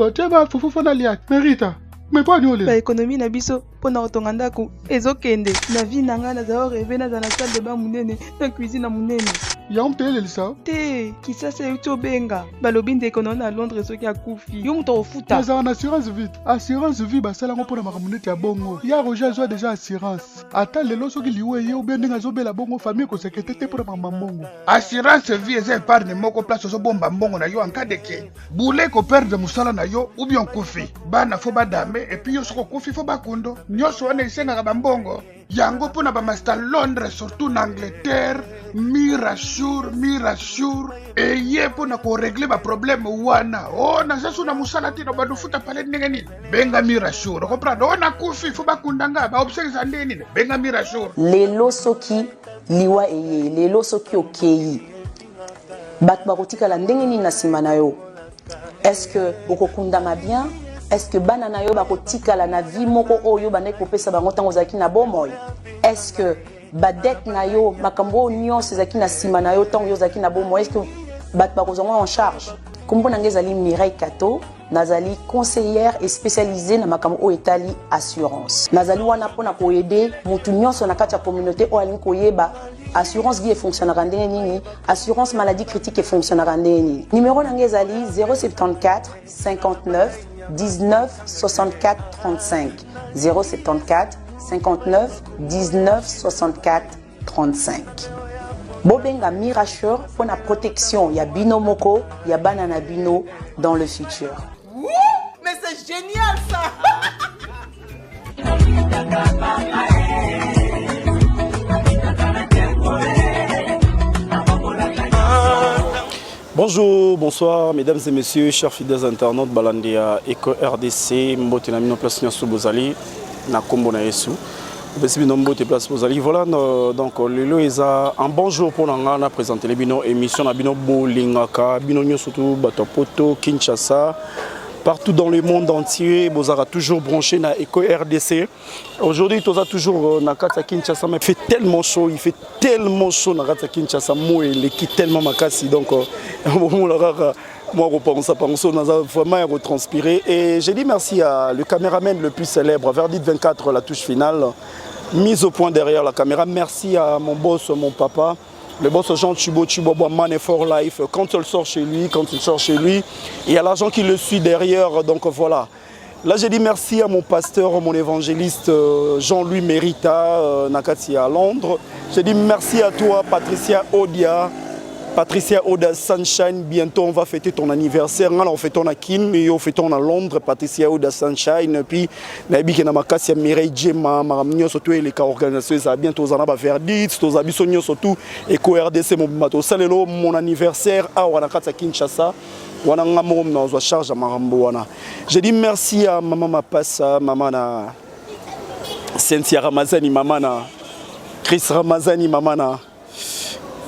Awa, tu vas fufu na liak. Merita. Mais pas nous Ba économie na biso pona otonga ndako ezokende na vie nanga na zao rêver na la salle de bain munene na cuisine munene. Ya mpele lisa. Te kisasa yuto benga balobi ndeko na Londres soki akufi yo muto ofuta. Mais en assurance vie. Assurance vie basala ngo pona makamunete ya bongo. Ya Roger zo déjà assurance. Ata lelo soki liwe ye obe ndinga zo bela bongo famille ko sekete pona mamambongo. Assurance vie eza épargne moko place zo bomba mbongo na yo en cas de que boule ko perdre musala na yo ou bien kufi. Bana fo badame et puis yo soko kufi fo bakundo. Nyoso wana isenga bambongo. Yango pona ba master Londres surtout en Angleterre. Mirasure et ye pona ko régler ba problème wana. Oh na sasu na musala tino ba dufuta pale ndenge nini. Benga Mirasure. Comprendre ona kufi fo bakundanga ba observe ndeni. Benga Mirasure. Lelo soki liwa eye, lelo soki okei. Bat bakotika la ndenge nini na sima na yo. Est-ce que okokundanga bien? Est-ce que banana yo bakotika la na vie moko oyo bande kopesa bango tango zaki na bomoy? Est-ce que badet na yo makambo nyonso zaki na sima na yo tango yo zaki na bomoy? Est-ce que bat bakozonga en charge? Kombo nange zali Mireille Kato, nazali conseillère et spécialisée na makambo o etali assurance. Nazali wana pona ko aider mutu nyonso na kati ya communauté o alingi koyeba assurance vie fonctionnera ndenge nini, assurance maladie critique fonctionnera ndenge nini. Numéro nange zali 074 59 19 64 35 074 59 19 64 35. Bobenga Mirasure pour la protection ya bino moko ya banana bino dans le futur. Ouh, mais c'est génial ça. Bonjour, bonsoir, mesdames et messieurs, chers fidèles internautes, Balandia, Eco RDC, Mbote Namino Place Nyasu Bozali, Nakombo na Yesu. Mbote Place Bozali. Voilà, donc, Lelo Eza, un bon jour pour nous, on a présenté les bino émissions, na bino Bolingaka, bino surtout Batopoto, Kinshasa, partout dans le monde entier, Bozara toujours branché na Eco RDC. Aujourd'hui, tu as toujours na Kata Kinshasa, mais il fait tellement chaud na Kata Kinshasa, moi il est tellement makasi, donc moi je pense on a vraiment retranspiré. Et j'ai dit merci à le caméraman le plus célèbre, Verdict 24, la touche finale, mise au point derrière la caméra. Merci à mon boss, mon papa. Le boss Jean Chibobois, Man for Life, quand il sort chez lui, il y a l'argent qui le suit derrière, donc voilà. Là j'ai dit merci à mon pasteur, mon évangéliste Jean-Louis Merita, Nakati à Londres. J'ai dit merci à toi Patricia Oda Sunshine, bientôt on va fêter ton anniversaire. On fait ton à Kim, on fait ton à Londres, Patricia Oda Sunshine, puis Nabi Kenamakasi, Mireille Djema, Maramnio, surtout les organisations, ça bientôt on a Verdict, tous abissonio surtout, et RDC, mon bateau, salelo, mon anniversaire, à Wanakata Kinshasa, Wanangamom, dans charge à Maramboana. J'ai dit merci à maman Mapassa, maman Cynthia Ramazani, maman Chris Ramazani, maman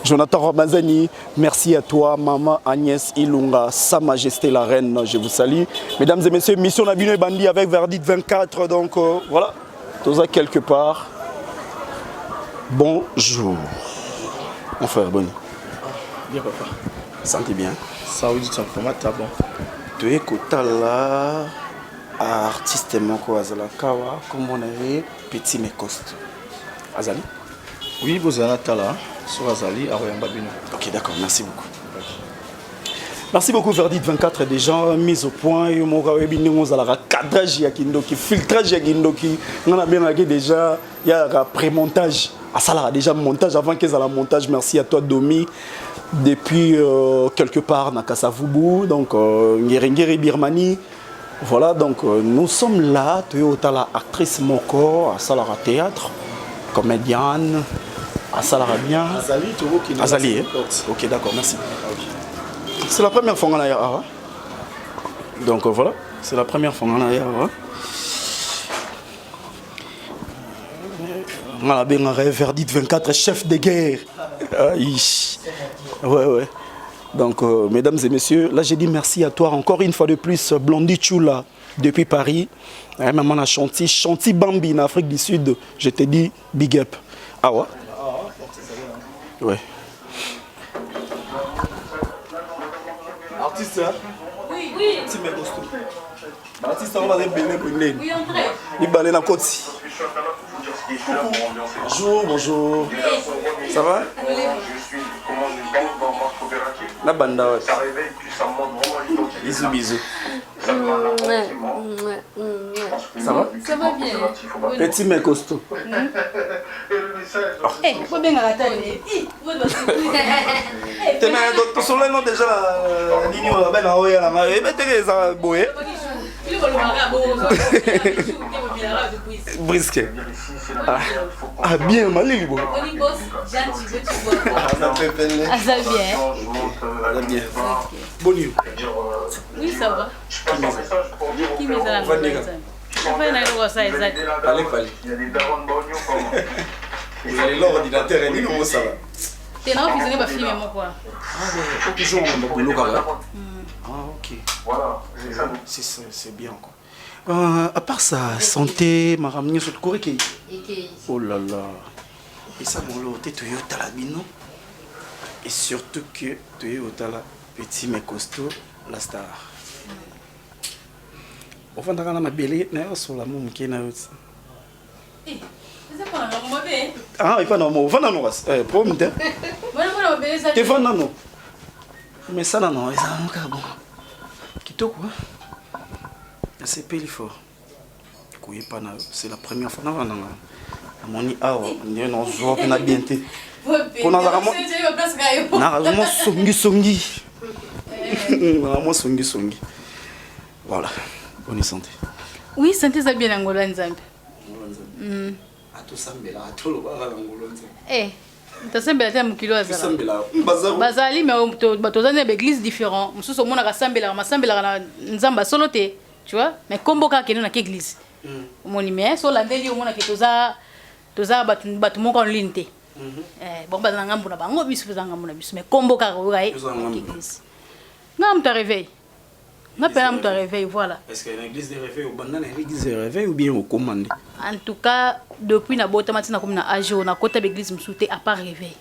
Jonathan Ramazani, merci à toi, maman Agnès Ilunga, Sa Majesté la Reine, je vous salue. Mesdames et messieurs, mission Nabino et Bandi avec Verdict 24, donc voilà, tout ça quelque part. Bonjour. Mon frère, bon. Bien, papa. Sentez bien. Ça oui, tu as bon. Tu es Kotala, artiste Moko Azala Kawa, comme on avait, Petit Mekost. Azali? Oui, vous êtes là. Sur Azali, à Royamba Bino. Ok, d'accord, merci beaucoup. Merci beaucoup, Verdict 24, déjà mis au point. Il y a un cadrage, un filtrage, on a bien déjà, il y a un pré-montage. Ça a déjà montage avant qu'ils aient le montage. Merci à toi, Domi. Depuis quelque part, Nakasavubu, donc Ngeri Birmanie. Voilà, donc nous sommes là. Tu es la actrice Moko, à Salara Théâtre, comédienne. Salara bien. Azali, hein? Ok, d'accord, merci. C'est la première fois qu'on a eu. Donc voilà, c'est la première fois qu'on a eu. On a bien un Verdict 24, chef de guerre. Ouais. Donc, mesdames et messieurs, là j'ai dit merci à toi encore une fois de plus, Blondie Chula, depuis Paris. Maman a Chanty Bambi en Afrique du Sud. Je te dis big up. Ah ouais? Ouais. Artiste, hein? Oui. Oui. Petit mais costaud. Baptiste, on va aller belé pour une. Oui, entrez. Il balait la côte. Bonjour, bonjour. Ça va? La banda, ouais. Bisous, bisous. Ça va? Ça va bien. Petit mais costaud. Eh, faut bien arrêter. Tu as solo déjà la ligne où la boé. Brisquet. Ah bien, malé. Ah, ça bien. Bien. Bon nuit. Oui, ça va. Qui met ça là? Allez, vous allez l'ordinateur et dit comment ça va? T'es là, vous allez pas filmer moi quoi? Ah, mais au toujours on va boulot quand même. Ah, ok. Voilà, c'est bien quoi. À part sa santé, ma ramené sur le corps qui. Oh là là. Et ça, mon lot, tu es au talabino. Et surtout que tu es au tala petit mais costaud, la star. Au fond, tu as ma belle, sur la moum qui est là aussi. Ah, il faut non, on va dans nous. Problème de. Tu vas dans nous. Mais ça non, ils ont un carbone. Qui te quoi? C'est payé fort. C'est la première fois qu'on a mon ah, on est dans jour qu'on a bien été. On a vraiment songi. Vraiment songi. Voilà. Bonne santé. Oui, santé ça bien Angola nzambe. Atosambela atolobala ngolo nzambe. Eh, tasambela te mukilo azala. Bazali mais batozana l'église différent. Mususu omona kasambela masambela na nzamba solo te, tu vois? Mais komboka keno na église. Moni mais so landeli omona ke toza batu moko en ligne te. Bon bazana ngambu na bango biso bazanga mona biso mais komboka ko ga église. Ngam ta réveil. On appelle un réveil, voilà. Est-ce qu'il y a une église de réveil ou une église de réveil ou bien au commandé? En tout cas, depuis la boîte matin, on a agi, on a côté l'église me à part réveil.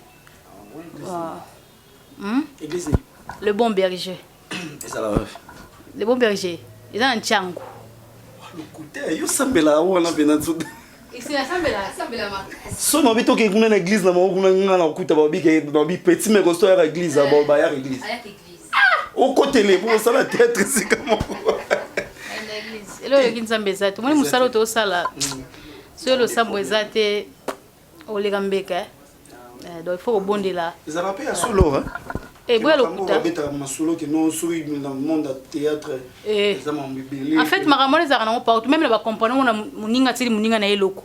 Église. Le bon berger. Le bon berger. Ils ont un tchango. Le côté, il sambela ou on a bien tout. Ici la sambela ma. So no bito ke kuna église na mo kuna ngala okuta ba bi ke ba bi petit mais costaud à l'église ba ba ya église. Au côté les pour ça la tête c'est comment l'église et là qui nzambe zato moi musalo to sala sur le samboezate au legambeka donc il faut rebondir ils ont rappelé à solo hein et boya lokuta beta masolo que non sur dans le monde du théâtre en fait maramole za kana partout même la compagnie on a muninga na eloko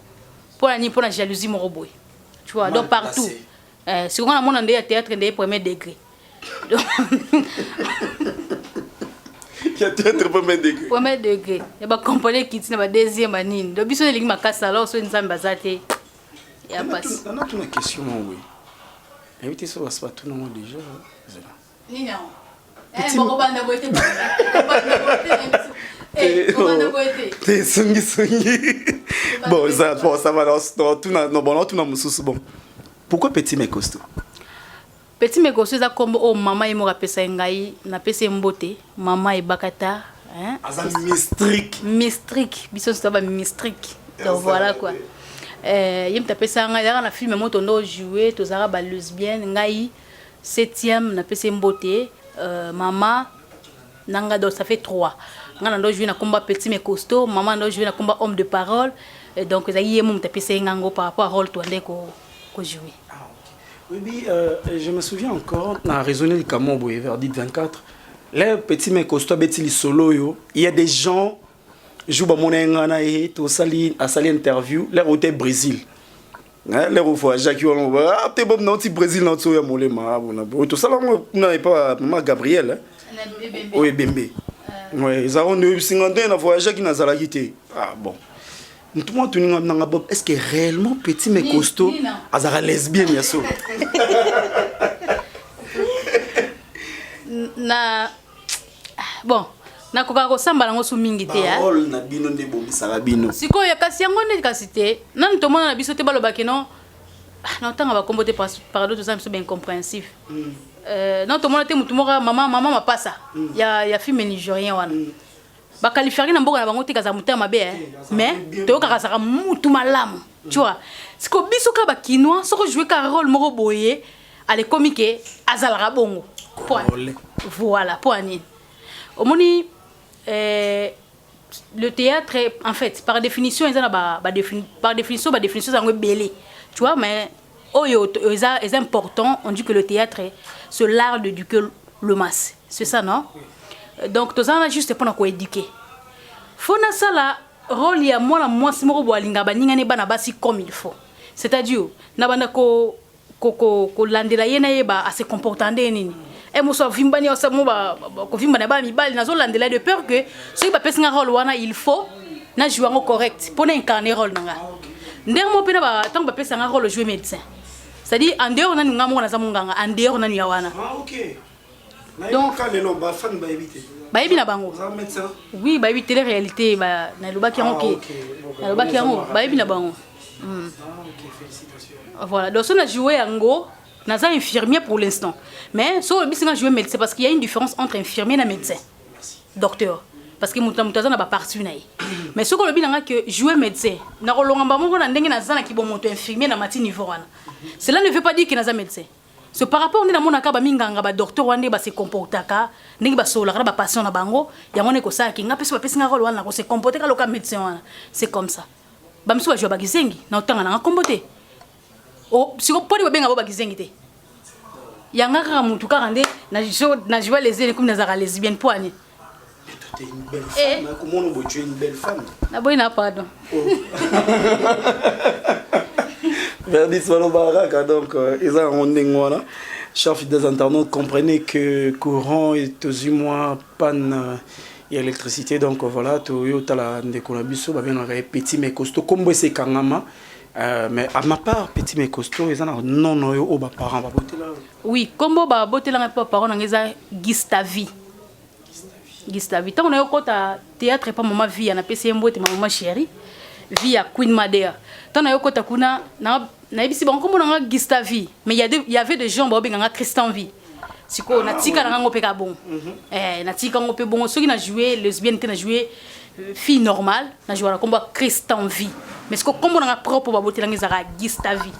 pour la jalousie moroboy tu vois donc partout si on a mon andé théâtre de premier degré. Il y a théâtre premier degré. Premier degré. Il y a compagnie qui tient deuxième année. Donc biso les lignes makasa alors so nzamba zate. Il y a pas. On a une question oui. Invité sur la sport tout le monde déjà. Non. Bon banda boité. T'es songi. Bon ça va tout na mususu bon. Pourquoi petit mais costaud? Petit mais costaud ça comme oh maman et moi pesa ngai na pesa mbote maman et bakata hein mystrik biso ça va mystrik donc voilà quoi yem ta pesa ngai na film moto ndo jouer tozara ba lesbienne ngai 7e na pesa mbote maman nanga donc ça fait 3 ngana ndo jouer na combat petit mais costaud maman ndo jouer na combat homme de parole et donc ça y est mon ta pesa ngango par rapport à rôle toi ndeko ko jouer. Oui, je me souviens encore, on a raisonné le Camombo vers 24. Les petits mais costauds, les solo, il y a des gens, je vois mon engana et tout ça, à sali interview, les routes Brésil. Les routes Jacques, ah, t'es bon, non, tu Brésil, non, tu es mon lema, tout ça, on n'avait pas, maman Gabriel. Oui, Bembe. Oui, ils ont eu 50 ans, on a voyagé qui n'a pas quitté. Ah, bon. Est-ce que réellement petit mais costaud azara lesbienne yaso na bon na koka ko samba nango su mingi te ya parole na bino nde bomisaka bino sikoyo kasi yango nde kasi te nani tomona na biso te balobaki non na tanga ba kombote par d'autres gens sont bien compréhensifs non tout le monde était maman m'a pas ça. Il y a film nigérien wana. Ba qualifier na mboka na bango te kaza muta mabe mais to ka saka mutu malamu. Tu vois. C'est que biso ka ba kinois soko jouer ka rôle moko boye ale comique azala bongo. Voilà, point. Omoni le théâtre en fait par définition par définition ça est belé. Tu vois mais c'est important, on dit que le théâtre c'est l'art d'éduquer le masse. C'est ça non? Donc tout ça juste pour nous éduquer. Faut na ça la rôle ya moi si moko boalinga baninga ne bana basi comme il faut. C'est-à-dire na bana ko landela yena yeba à se comporter nini. Et moi so vimbani osa mo ba ko vimbana ba mi bali nazo landela de peur que si ba pesa rôle wana il faut na jouer en correct pour incarner rôle nanga. Ndenge mo pena ba tant ba pesa rôle jouer médecin. C'est-à-dire en dehors na nga mo na za munganga en dehors na ya wana. Ah OK. Donc quand les loba fan ba éviter. Ba yebi na bango. Médecin. Oui, ba éviter les réalités ba na loba ki OK. Na loba ki ngo ba yebi na bango. Ah OK, félicitations. Voilà, donc on a joué en go, on a infirmier pour l'instant. Mais si on a joué médecin parce qu'il y a une différence entre infirmier et médecin. Docteur. Parce que muta n'a pas parti naï. Mais ce qu'on a bien que jouer médecin, na rolongamba mo na ndenge na zana ki bon moto infirmier na mati niveau wana. Cela ne veut pas dire qu'il n'a médecin. C'est par rapport on est dans mon akaba minganga ba docteur wande ba se comportaka, ndenge ba sola ba patient na bango, ya ngone ko sa ki nga pesa ba pesa nga role wana ko se comporter ka loka médecin wana. C'est comme ça. Ba msu ba jouer ba gizengi, na otanga na comporter. Oh, si on peut bien avoir bagizengi te. Yanga ka mutu ka rande na jouer les ailes comme nazara lesbienne poigne. Tu es une belle femme. Comment on tu es une belle femme? Na boy na pardon. Verdi Swalo Baraka donc ils ont rendu voilà. Chers fidèles internautes, comprenez que courant est aux mois panne et électricité donc voilà Toyota la ndekolabiso ba bien petit mais costaud comme c'est kangama. Mais à ma part, petit mais costaud, ils ont non au bas parents. Oui, comme ba botela na parents ngeza Gistavi. Gistavi. Tant on a au théâtre pas maman vie na PC mbote maman chérie. Vie à Queen Madea. Tant on a au côté kuna na ibisi bon comme on a Gistavi. Mais il y avait des gens ba benga Christian vie. Siko na tika na ngo peka bon. Na tika ngo pe bon ceux qui na joué lesbienne na joué fille normale na joué na combat Christian vie. Mais ce que comme on a propre baboté là ngezara Gistavi.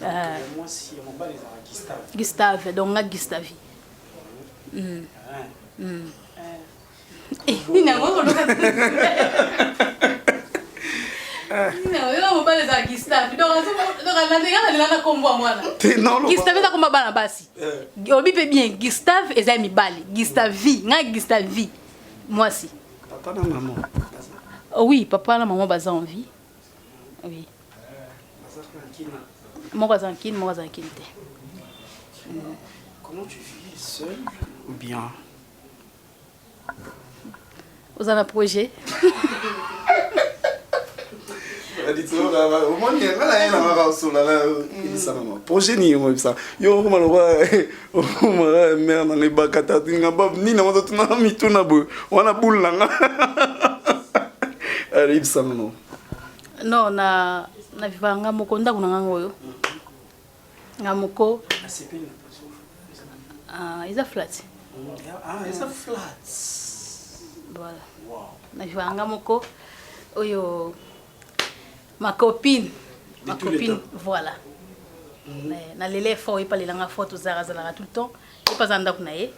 Moi si on va les Gistavi. Gistavi donc na Gistavi. Ni na ngo lo ka. Non, on va les Gistavi. Donc la ndenge na kombo mwana. Gistavi ta komba bana basi. Obi pe bien Gistavi ezami bali. Gistavi, nga Gistavi. Moi si. Papa na maman. Oui, papa et maman ont envie. Oui. Moi, j'ai un kin, moi, j'ai un kin. Comment tu vis seul ou bien? Vous avez un projet? Au moins, il y a un projet ni moi ça. Yo comment le voir mère dans les bakata tinga bab ni na moto na mituna bo. Wana bulanga. Arrive ça non. Non na vivanga moko ndako na ngango yo. Ngamoko. Ah, ils a flat. Ah, ils a flat. Voilà. Wow. Na vivanga moko oyo ma copine. Ma copine, voilà. Na lele fort et pas les langues fortes aux arazala tout le temps. Et pas en d'akunaye.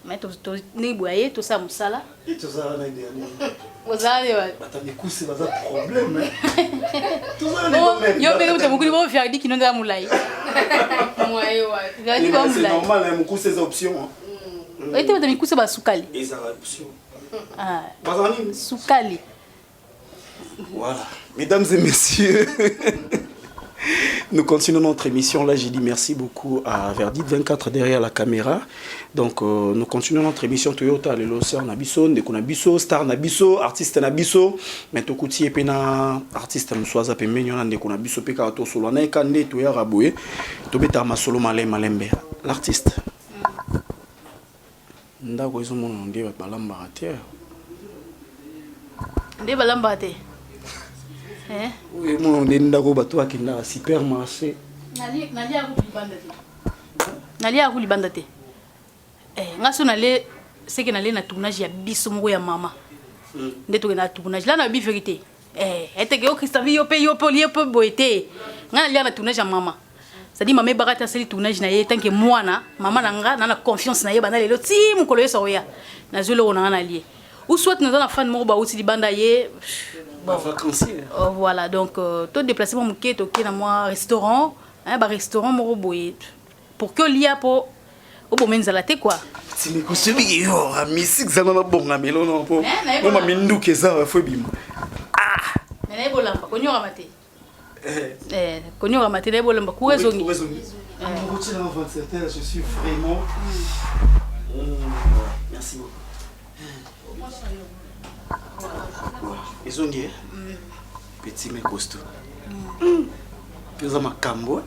Mais tu ni boyer tout ça musala. Tout ça na idée. Vous allez ouais. Bata miku c'est pas un problème. Tout ça ne yo be tu mukuli bo faire dit qui non da mulai. Moi ouais. C'est normal hein muku ces options. Et tu bata miku c'est ba sukali. Et ça option. Ah. Bazani Sukali. Voilà. Mesdames et messieurs, nous continuons notre émission. Là, j'ai dit merci beaucoup à Verdi 24 derrière la caméra. Donc, nous continuons notre émission Toyota, les losseurs Nabiso, Nabiso, Star Nabiso, artiste Nabiso, Mentokouti et Pena, artiste Moussouaza Pemenyon, Nabiso, Pekato Solana, Kande, Toya Raboué, Tobeta Masolo Malembe, l'artiste. Ndako, ils ont mon nom de Balambaraté. De Balambaraté. Oui, mon ndako bato akina supermarché. Nali nalie ya libanda te nga so nalie seke nalie na tournage ya biso moko ya mama nde toke na tournage là na bi vérité eteke yo Christophe yo pe lié pe boité nga nalie na tournage ya mama c'est-à-dire maman barata asali tournage na ye tant que mwana mama na nga na confiance na ye bana lelo ti mokolo ye soya na zolo na na lié ou soit nous na fan moko ba uti libanda ye bon vacancier voilà donc tout déplacement moké toké na moi restaurant ba restaurant moko boye pour que lia po au bon menzala te quoi si me kosubi yo a musique za na bonga melo no po mo minduke za fo bima na bolamba konyora mate konyora mate na bolamba ku ezongi on retire en 27 je suis vraiment merci beaucoup ezongi petit mais costaud pesa makambo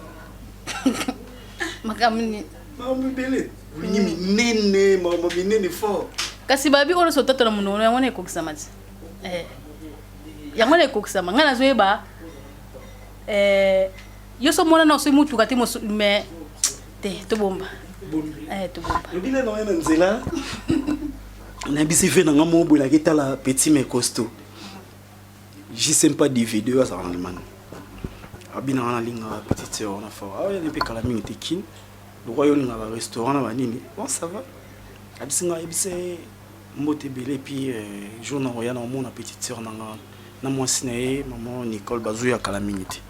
makamni mambo bele ni minene mambo minene fort kasi babi ono so tata na muno yango na kokisa mati yango na kokisa manga na zoeba yo so mona na so mutu kati mo mais te to bomba to bomba bile no na nzela na bisi fe na ngamo bola ketala petit mais costaud je sais pas des vidéos ça en man abina na linga petite sœur na fort ah ne pe kala mingi tekin le royaume na restaurant na banini bon ça va abisinga ebise mbote belé puis jour na roya na mon petite sœur na moi sinae maman Nicole Bazouya kala mingi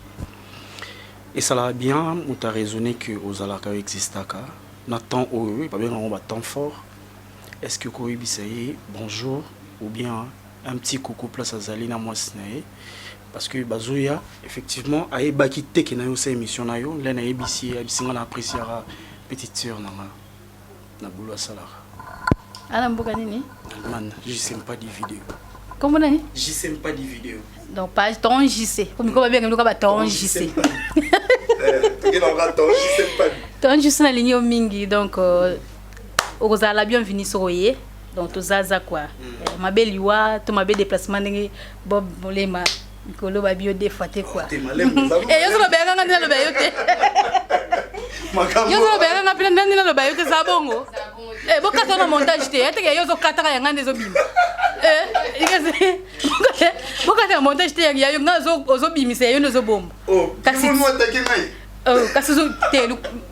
et ça l'a bien on t'a raisonné que aux alaka existaka na temps heureux pas bien on va temps fort est-ce que ko ebisaye bonjour ou bien un petit coucou place à Zali na moi sinae parce que Bazouya effectivement a ebaki teke na yo sa émission na yo là na ebisi abisinga na appréciera petite sœur na boulot salara ala mboka nini man je sais pas des vidéos comment nani je sais pas des vidéos donc page ton JC comme ko ba bien ko ba ton JC tu non ga ton je sais pas ton JC na ligne mingi donc ozala bienvenue soye donc tozaza quoi mabeliwa to mabe déplacement ndenge bob molema kolo ba bio défaté quoi yo so ba nga ngana lo ba yo te yo so ba nga pina ndani lo ba yo te za bongo bokata na montage te ete yo so kataka ya ngande zo bima ikase bokata na montage te ya yo ngazo zo bimisa yo no zo bombo kasi mo atake ngai kasi zo te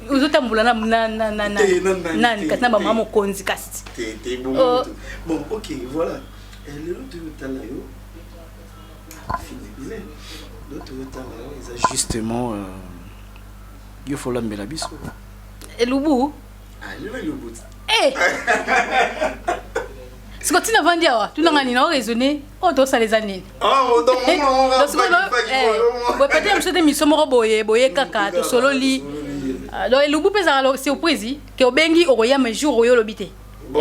uzo tambula na kasi na ba mama konzi kasi te bon OK voilà le de talayo fini d'autres talayo justement il faut l'embella biso elubu elubu si tu n'as vendu à tu n'as pas raisonné oh toi ça les années peut-être que des sommes boye kaka to solo li donc elubu pesa surprise que obengi oya mais jour oyo lobité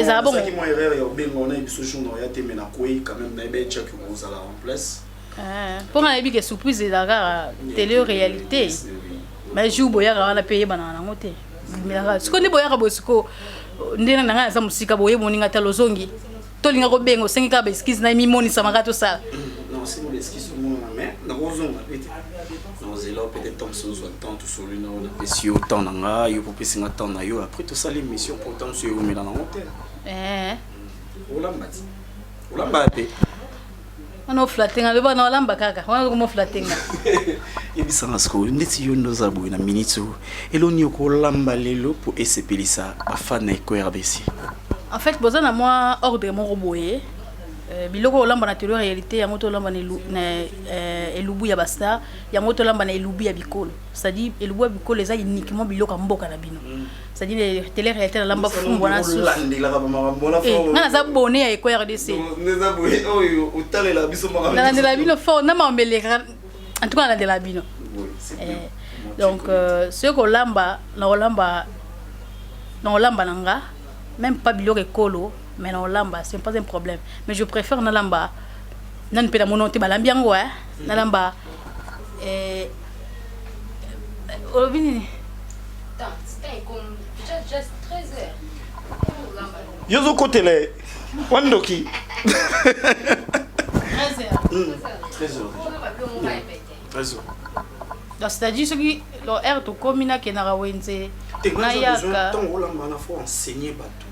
ça bon qui moi erreur yo bengo na biso jour na ya te mais na koi quand même na be check ko za la en place pour na bi que surprise la télé réalité mais jour boya na payer banana ngote ce qu'on est boya ka bosiko ndena nanga za musika boye moninga talozongi tolinga ko bengo sengi ka beskis na mi moni samaka to ça non c'est mon beskis mon mais na rozonga peut-être non c'est là peut-être temps so temps tout sur lui na pesi autant nanga yo popesi nga temps na yo après tout ça l'émission pour temps sur mais dans l'hôtel olamba pe ono flatinga le bana olamba kaka wana ko mo flatinga ebisanga sko ndeti yo ndoza boy na minute eloni ko lamba lelo pour esepelisa afana ko RDC en fait boza na moi ordre mon roboye biloko olamba na télé réalité ya moto olamba na elubu ya basta ya moto olamba na elubu ya bikolo c'est-à-dire elubu ya bikolo eza uniquement biloko mboka na bino c'est-à-dire télé réalité la lamba fumbo na su na za bonné ya ko RDC neza boye oyo utalela biso mama na la bino fort na mambeleka en tout cas na de la bino donc ce ko lamba na olamba nanga même pas biloko ekolo mais na olamba c'est pas un problème mais je préfère na lamba nan pe na mononté balambi yango na lamba obini just 13h yozo kotele wandoki 13h donc c'est-à-dire ce qui leur air to komina ke na rawenze nayaka tant olamba faut enseigner bateau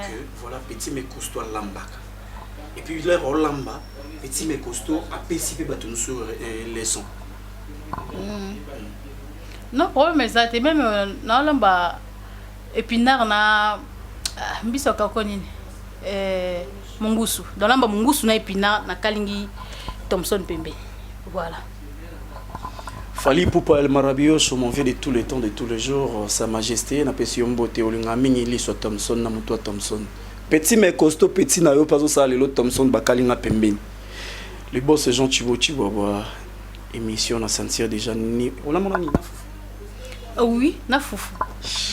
que voilà petit mais costaud lambaka et puis là olamba petit mais costaud apesi pe bateau sur leçon non problème ça te même na olamba épinard na mbiso kako nini mungusu dans lamba mungusu na épinard na kalingi Thomson pembe voilà. Fali Poupa El Marabioso, mon vieux de tous les temps, de tous les jours, Sa Majesté, na pesi yombote olinga mingi li so Thomson na muto Thomson. Petit mais costaud petit na yo pas ça lelo Thomson bakalinga pembeni. Le boss Jean Chibo émission na sentir déjà ni on a mon ami na fufu. Oui, na fufu.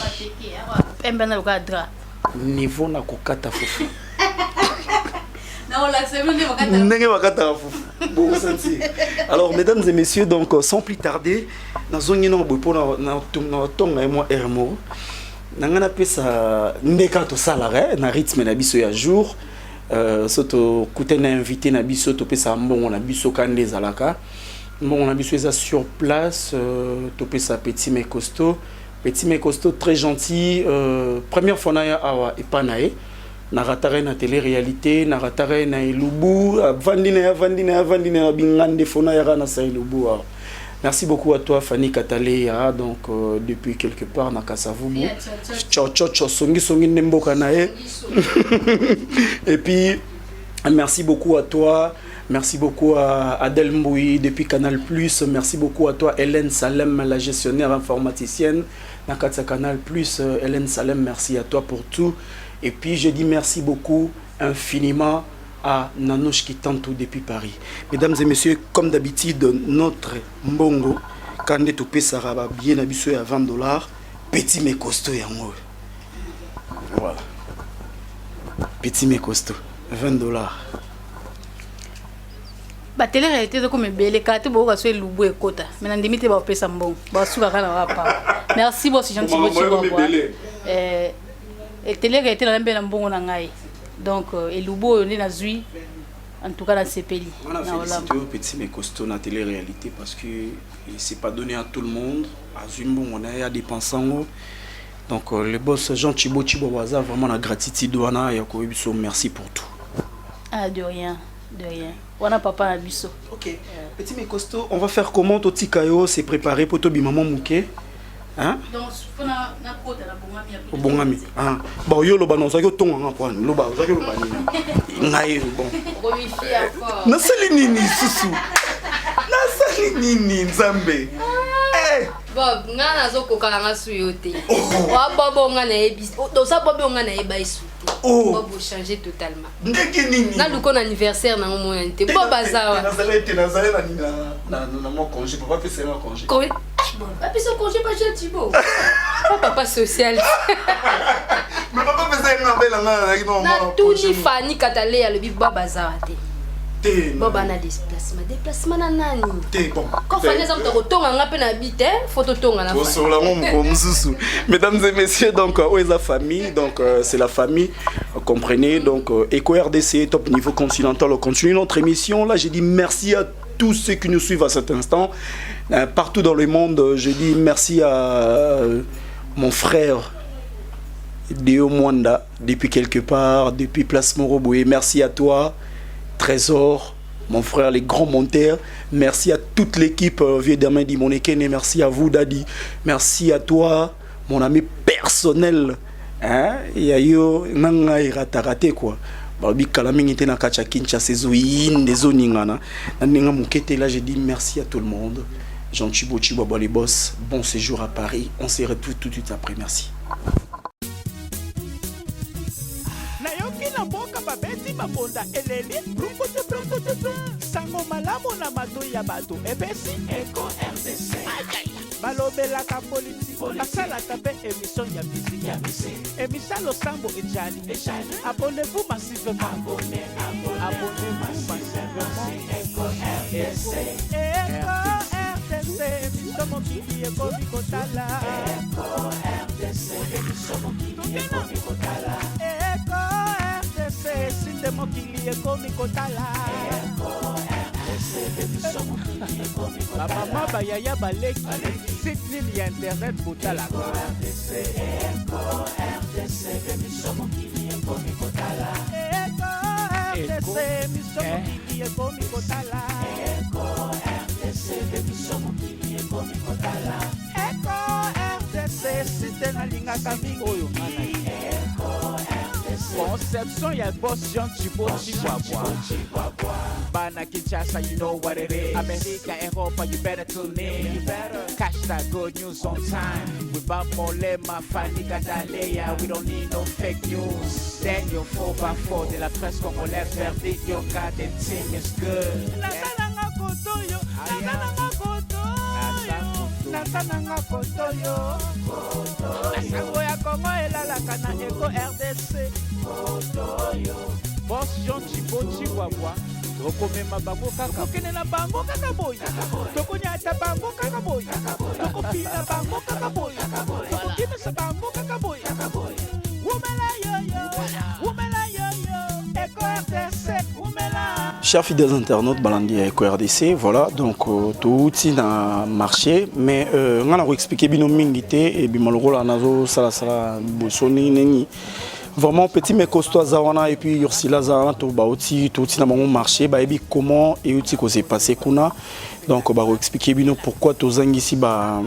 Bateke awa pembe na lokadra. Niveau na kokata fufu. Alors, mesdames et messieurs, donc sans plus tarder, nous allons na rythme na biso ya jour soto kutena invité na biso to pesa mbongo na biso kande zalaka mbongo na biso eza sur place to pesa petit mais costaud très gentil première fois na ya awa epanae na ratare na télé-réalité, na ratare na Ilubu, vandine na bingande fona yara na sa Ilubu. Merci beaucoup à toi Fanny Katalea, donc depuis quelque part na Kasavubu. Ciao songi nemboka nae. Et puis merci beaucoup à toi. Merci beaucoup à Adèle Mboui depuis Canal+. Merci beaucoup à toi Hélène Salem, la gestionnaire informaticienne. Na Katsa Canal+, Hélène Salem, merci à toi pour tout. Et puis je dis merci beaucoup infiniment à Nanoche qui tente tout depuis Paris. Mesdames et messieurs, comme d'habitude, notre mbongo, quand on est au Pessaraba, bien habitué à $20, petit mais costaud et amour. Voilà. Petit mais costaud, $20. Ba télé-réalité comme belle carte bo ka so lubu e kota. Mais na ndimite ba pesa mbongo. Ba suka kana wa pa. Merci beaucoup gentil beaucoup. Et télé-réalité na mbela mbongo na ngai. Donc et lubu on est na zui en tout cas dans ces pays. On a félicité au petit mais costaud na télé-réalité parce que c'est pas donné à tout le monde. À Zumbo on a dépensé. Donc le boss Jean Chibo Waza vraiment la gratitude douana et ko merci pour tout. Ah de rien. De rien. On a papa à biso. Ok. Petit mais costaud, on va faire comment Toti Kayo c'est préparé pour Tobi maman Mouké. Hein? Donc on a côté la bongami. Ah. Bon yo lo ba non ça yo tonga ngapwa. Lo ba ça yo lo ba ni. Ngai bon. Remercie encore. Na sali nini susu. Na sali nini Nzambe. Eh. Bob, ngana zo koka nga suyote. Wa bobo ngana ebis. Do sa bobo ngana ebaisu. Oh. Bob changer totalement. Ndeke nini? Na luko na anniversaire na mo yente. Bob bazawa. Na zala na mon congé, papa fait c'est un congé. Bon, papa son congé pas chez Thibaut. Papa social. Mais papa fait ça na belle na na tout ni Fanny Katalea le bib bazawa te. Boba na déplacement na nani bon quand Fanny ça to tonga nga pe na bite photo tonga la mesdames et messieurs donc Oeza famille donc c'est la famille comprenez donc Eco RDC top niveau continental on continue notre émission là j'ai dit merci à tous ceux qui nous suivent à cet instant partout dans le monde je dis merci à mon frère Deo Mwanda depuis quelque part depuis Place Moroboué merci à toi Trésor, mon frère, les grands monteurs. Merci à toute l'équipe Vieux Damin di Monekene. Merci à vous, Daddy. Merci à toi, mon ami personnel. Hein? Yayo, nanga iratarate quoi. Babi kalamingi te na kacha Kinshasa zoine des zoningana. Nanenga mukete là, j'ai dit merci à tout le monde. Jean Chibo les boss. Bon séjour à Paris. On se retrouve tout de suite après. Merci. Babeti babonda eleli sango malamu na mato ya bato epesi Eco RDC balobelaka politiki basalaka mpe émission ya misiki émission losambo ejali abonnez-vous massivement abonnez-vous Eco RDC émission mokili ekomi kotala Eco RDC émission mokili ekomi kotala Sinde mokili ekomi kotala Bamama bayaya baleki site nini ya internet botala site nalingaka mingi oyo conception ya boss Jean Chiboti Wabwa Bana Kinshasa, you know what it is. America, Europa, you better tune in. Catch that good news on time. We bought Molema, Fanny Gadalea. We don't need no fake news. Then your 4x4 de la presse congolaise verdict. Your goddamn team is good. Natananga Kotoyo, Natananga Kotoyo. Nasango ya Kongo elalaka na Eko RDC. Boss Jean Chiboti Wabwa. Tokomema bango kaka okene na bango kaka boya tokonyata bango kaka boya tokopina bango kaka boya tokokimisa bango kaka boya umela yo Eko RDC umela. Chers fidèles internautes balandi à Eko RDC, voilà donc tout na marché mais on a expliqué bino mingité et bimaloro la nazo sala bosoni neni. Vraiment petit mais costaud Zawana et puis Ursula Zawana tout na mon marché bah et comment et outil que c'est passé kuna donc bah expliquer bino pourquoi tozangi ici bah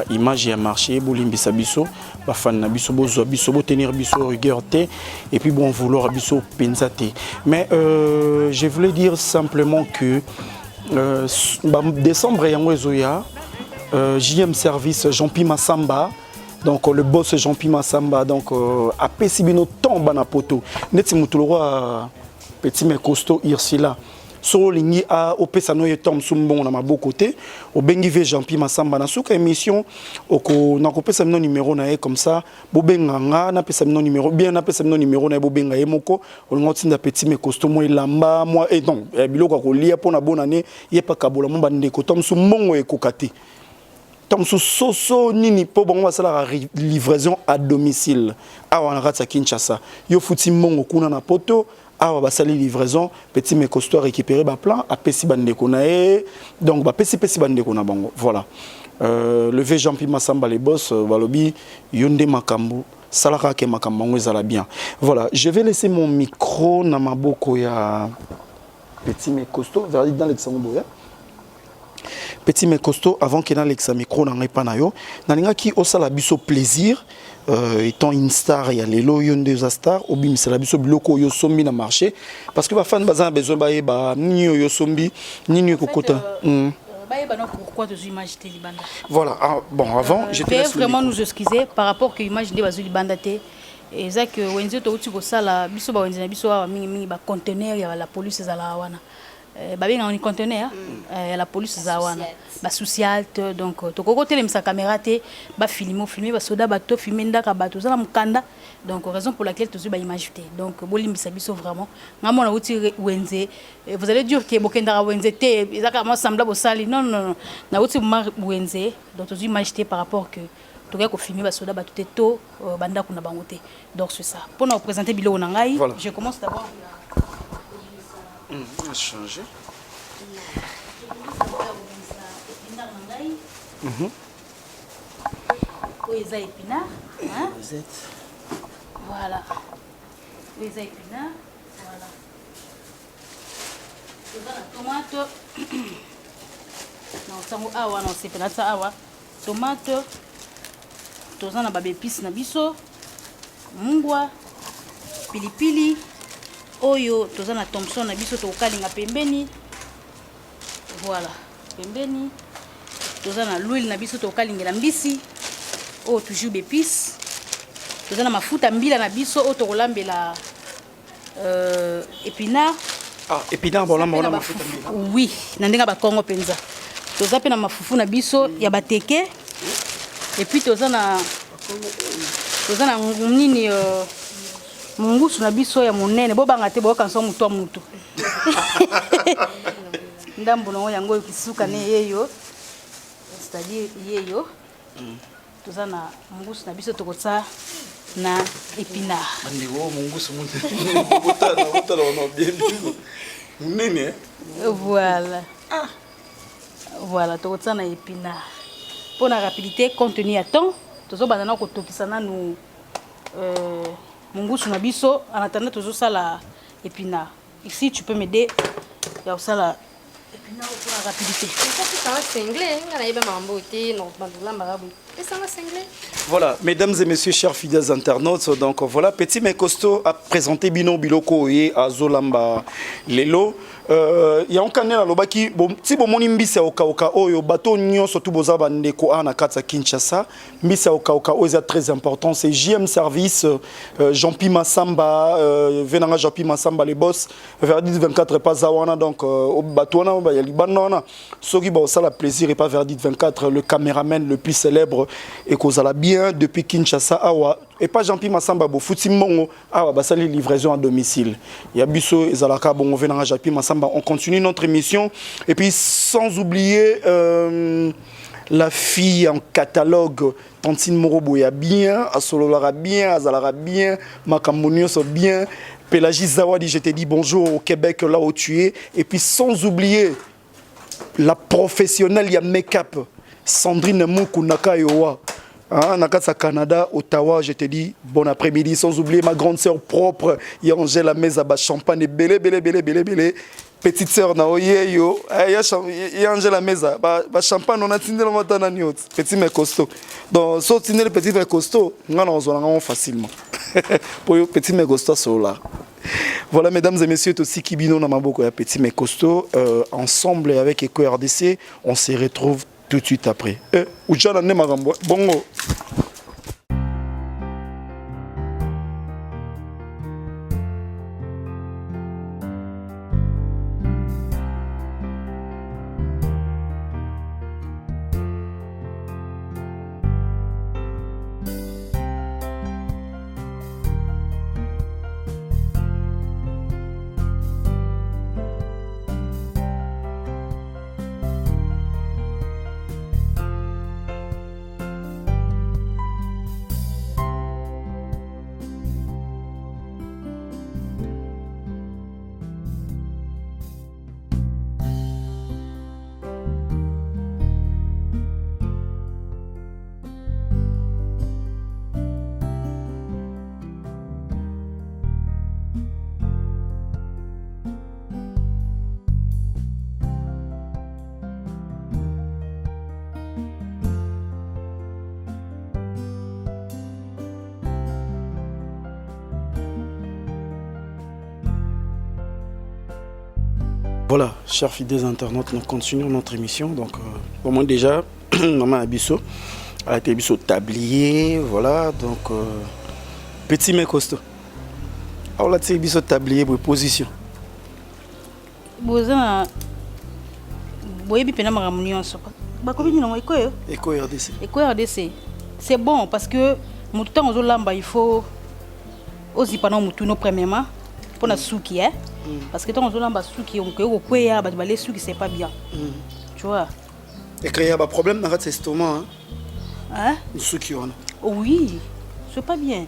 image ya marché bolimbisa biso ba fan na biso bo tenir biso rigueur té et puis bon vouloir biso pensate mais je voulais dire simplement que décembre yango ezoya JM service Jean-Pierre Massamba. Donc le boss Jean-Pierre Massamba donc a pesibino tomba na poto neti mutuloro petit mais costaud Ursula so lingi a opesa no yetom sumbon na maboko te obengi ve Jean-Pierre Massamba na suka émission oko na kopesa no numéro na e comme ça bobenganga na pesa no numéro bien na pesa no numéro na bobenga ye moko olngotinda petit mais costaud moi lamba moi et donc biloko ko lia pona bonane yepa kabola mo bande ko tom sumbongo e kokate. Tom soso nini po bongo basala livraison à domicile awa na ratsa Kinshasa yo futi mongo kuna na poto awa basali livraison petit mais costaud récupérer ba plan a pesi bande ko na e donc ba pesi bande ko na bango voilà le V Jean-Pierre Massamba les boss balobi yonde makambo salaka ke makambo ngo ezala bien voilà je vais laisser mon micro na maboko ya petit mais costaud vers dans le Tsangobo ya petit mais costaud avant qu'il n'ait l'examen micro dans repanayo nalinga ki osala biso plaisir étant une star il y a les loyons des stars obim c'est la biso bloko yo sombi na marché parce que ba fan bazan besoin ba ni yo sombi ni kokota pourquoi tu image libanda voilà bon avant je te vraiment nous excuser par rapport que image de bazu libanda té et ça que wenzo to uti ko sala biso ba wenzo na biso wa mingi ba conteneur ya la police za la wana babenga on conteneur la police zawana ba socialte donc to kokote le sa caméra te ba filmer ba soda ba to filmer ndaka ba to za mukanda donc raison pour laquelle to ba image te donc bolimbisa biso vraiment ngamona uti wenze vous allez dire que bokenda wenze te ezaka mo sembla bo sali non na uti wenze donc to image te par rapport que to ko filmer ba soda ba to to banda kuna bangote donc c'est ça pour nous présenter bilo na ngai je commence d'abord. On va changer. Les épinards. Voilà. Les épinards. Voilà. Tomate. Non, ça awa non c'est pas ça awa. Tomate. Tozana ba épices na biso. Mungwa. Pilipili. Oyo tozana Thompson na biso to kalinga pembeni. Voilà, pembeni. Tozana l'huile na biso to kalinga mbisi. Oh toujours d'épices. Tozana mafuta mbila na biso o to kolambela épinard. Ah, épinard bon là mafuta mbila. Oui, na ndenga ba Congo penza. Tozape na mafufu na biso ya bateke. Et puis tozana nini mungusu na biso ya monene bo banga te bo kanso muto mutu ndambo no yango kisuka ne yeyo c'est-à-dire yeyo tozana mungusu na biso tokotsa na épinard ndiko mungusu mutu botana no bien Nene. Voilà. Voilà, tu as un épinard. Pour la rapidité, compte tenu à temps, tu as banana ko tokisana nous mungusu na biso en attendant toujours ça la épinard. Ici tu peux m'aider. Il y a ça la épinard pour la rapidité. Ça va singler, on a eu mambo été non bandula marabout. Et ça va singler. Voilà, mesdames et messieurs, chers fidèles internautes, donc voilà, Petit mais costaud a présenté Bino Biloko et à Zolamba Lelo. Il y a un canal à l'obaki, si bon moni mbisa oka oyo bateau nyon surtout bozaba ndeko ana katsa Kinshasa, mbisa oka oyo c'est très important, c'est JM Service, Jean-Pi Massamba, venanga Jean-Pi Massamba les boss, Verdit 24 pas zawana donc bateau na ba yali banana, soki ba ça la plaisir et pas Verdit 24 le caméraman le plus célèbre et kozala bien depuis Kinshasa awa et pas Jean-Pi Massamba bo futi mongo awa basali livraison à domicile. Il y a biso ezalaka bongo venanga Jean-Pi Massamba. On continue notre émission et puis sans oublier la fille en catalogue Tantine Moroboya bien, Asololara bien, Azalara bien, Makamonioso bien, Pélagie Zawadi, je t'ai dit bonjour au Québec là où tu es et puis sans oublier la professionnelle ya make-up Sandrine Moukou Nakayowa. Nakasa Canada, Ottawa, je te dis bon après-midi, sans oublier ma grande sœur propre, Angela Meza, champagne, belé. Petite sœur, na oyeyo, Angela Meza, champagne, on a tindé le matin à Niot, petit mais costaud. Donc, sauf tindé le petit mais costaud, on a facilement. Pour le petit mais costaud, c'est là. Voilà, mesdames et messieurs, aussi Kibino, on a beaucoup de petit mais costaud. Ensemble avec Eco RDC, on se retrouve tout de suite après. Bongo. Voilà, chers fidèles internautes, nous continuons notre émission. Donc, au moins déjà, maman Abisso, a été Abisso tablier, voilà. Donc, petit mais costaud. Alors là, tu Abisso tablier pour position. Boza, boye bipena maramunion sopa. Ba kobi non Eco RDC. Eco RDC. C'est bon parce que mon temps aux lamba il faut aussi pendant mon tour premièrement pour la souki hein. Parce que tant on lamba souki on peut okoya ba balé souki c'est pas bien. Tu vois. Et qu'il y a un problème dans votre estomac hein. Souki on. Oui. C'est pas bien.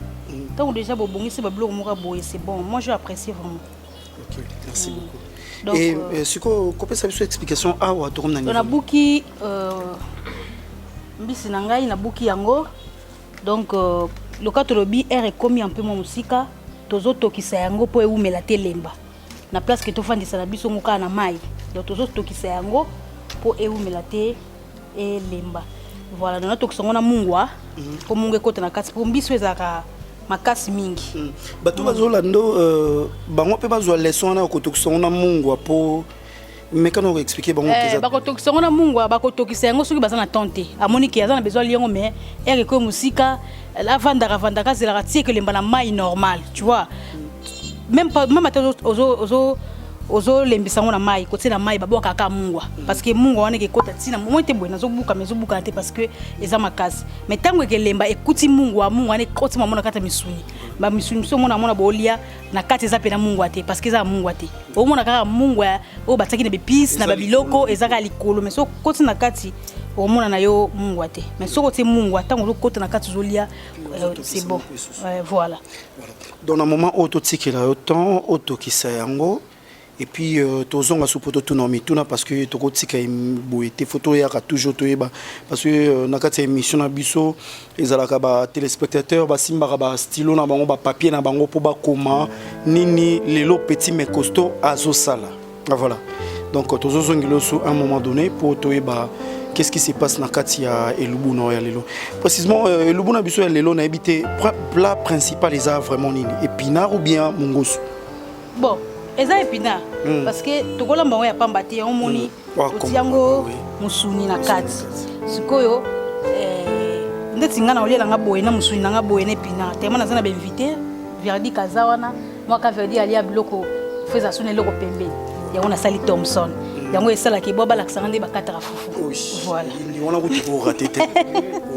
Tant déjà bon c'est ba bloc moura boye c'est bon. Moi je apprécie vraiment. OK, merci beaucoup. Donc, et ce qu'on peut savoir sur explication à ou à tourner on a bouki mbisi na ngai na bouki yango. Donc le cas tolobi est commis un peu mon musika tozo tokisa yango po eumela te lemba na place que to fandisa na biso ngoka na mai. Donc tozo tokisa yango po eumela te e lemba. Voilà, na tokisa ngona mungwa po mungu ekota na kati po mbiso ezaka makasi mingi. Bato bazolando bango pe bazwa leçon na kotokisa ngona mungwa po mais quand on expliquer bango keza bakotokisa ngona mungwa bakotokisa yango soki bazana tante amoni ki azana besoin liango mais ere ko musika la vandaka zela tie que lemba na mai normal, tu vois. Même ozo lembisa ngona mai kote na mai baboka ka mungwa parce que mungwa wana ke kota tina mo te boina zo buka mezo buka te parce que eza makasi mais tango ke lemba ekuti mungwa ne koti mamona kata misuni ba misuni so mona bolia na kati eza pena mungwa te parce que eza mungwa te o mona kaka mungwa o bataki na bepis na babiloko eza ka likolo mais so koti na kati o mona na yo mungwa te mais so koti mungwa tango kota na kati zolia c'est bon. Voilà. Dans un moment où tu tikela autant auto kisa yango et puis tozonga supoto tunami tuna parce que tokotika boete photo ya toujours toyeba parce que na kati émission na biso ezalaka ba téléspectateurs ba simba ba stylo na bango ba papier na bango po ba koma nini lelo petit mais costaud azo sala voilà donc tozozongilo sur un moment donné pour toyeba qu'est-ce qui se passe na kati ya elubu na ya lelo précisément elubu na biso ya lelo na habité plat principal eza vraiment nini épinard ou bien mungosu bon eza épinard parce que tokolamba ya pamba te on moni otiango musuni na kati sikoyo ndeti ngana olela nga boye na musuni na nga boye na épinard tellement nazana ba invité Verdi kazawana moi ka Verdi ali ya biloko feza sone loko pembe yango na sali Thompson yango esala ki boba la kisanga ba katara fufu voilà ni wana ko tiko ratete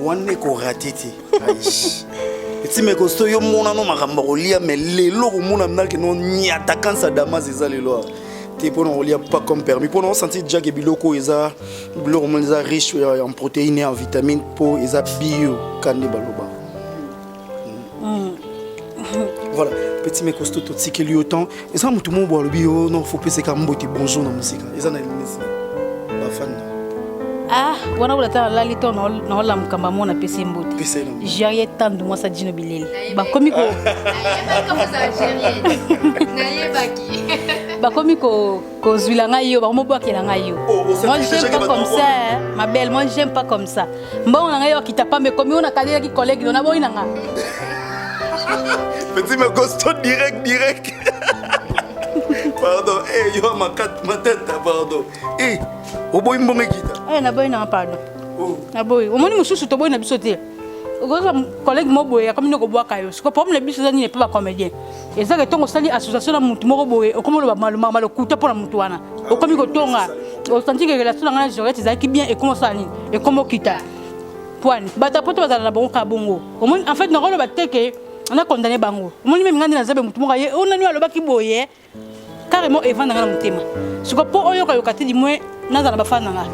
wana ko ratete petit mais costaud yo mona no makamba kolia mais lelo ko mona mnal ke no nyata kansa damas eza lelo te pour on lia pas comme permis pour on sentir déjà que biloko eza biloko mo eza riche en protéines et en vitamines pour eza bio kande baloba voilà petit mais costaud tout ce qui lui autant et ça mutu mo bo le bio non faut penser comme mbote bonjour na musique et ça na la fan ah wana ulata la lito no la mkamba mona pese mbote j'ai tant moi ça dino bilele ba komi ko ba komi ko zwila ngayo ba mo bwakela ngayo moi j'aime pas comme ça ma belle moi j'aime pas comme ça mbona ngayo kitapa me komi ona kadela ki collègue na bo inanga petit mais costaud direct pardon yo ma tête pardon oboyi mbonge kita na boy na pardon na boy omoni mususu to boy na biso te ogoza collègue mo boy comme no ko bwaka yo siko problème biso za ni pas comédien ezaka tongo sali association na mutu moko boy okomo lo maluma lo kuta pour na mutu wana okomi ko tonga o senti que relation na Jorette za ki bien et comment ça ni et comment kita point bata poto bazala na bongo ka bongo omoni en fait na rolo bateke on a condamné bango omoni même ngandi na zabe mutu moko ye on a ni aloba ki boye carrément evanda na mutema siko po oyo ka yokati di moins nazala bafana nga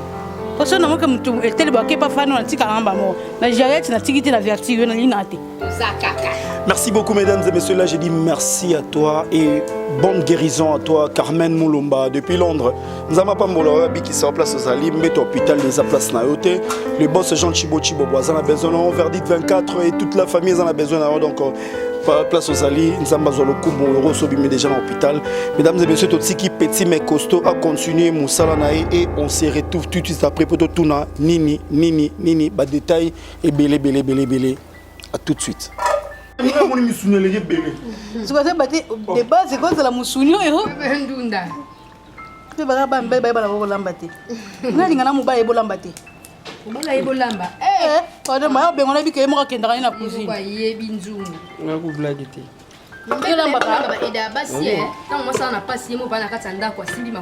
parce que namoka mutu etele ba ke pa fana na tika ngamba mo mais Jorette na tikiti la vertu na linate merci beaucoup mesdames et messieurs là je dis merci à toi et bonne guérison à toi Carmen Moulomba depuis Londres nous avons pas mbolo biki sur place aux Ali met hôpital les place na yote le boss Jean Chibo boisana besoin verdict 24 et toute la famille en a besoin donc place aux Ali nous avons besoin le coup bon resobimé déjà dans l'hôpital mesdames et messieurs tout ce qui petit mais costaud a continué Moussala nae et on se retrouve tout de suite après pour tout na nini ba détail et belé à tout de suite. Moni misuni le belé. Tu vas battre de base c'est quoi la musuni yo ndunda. Tu vas ba mbele ba la bolambate. Ngani ngana muba ebolambate. Mala ebolamba. Pardon ma be ngona bi ke mo ka kendra na cuisine. Ba yebi nzungu. Ngaku blague te. Elamba ba eda basi tant moi ça na pasi mo ba na katanda kwa simbi ma.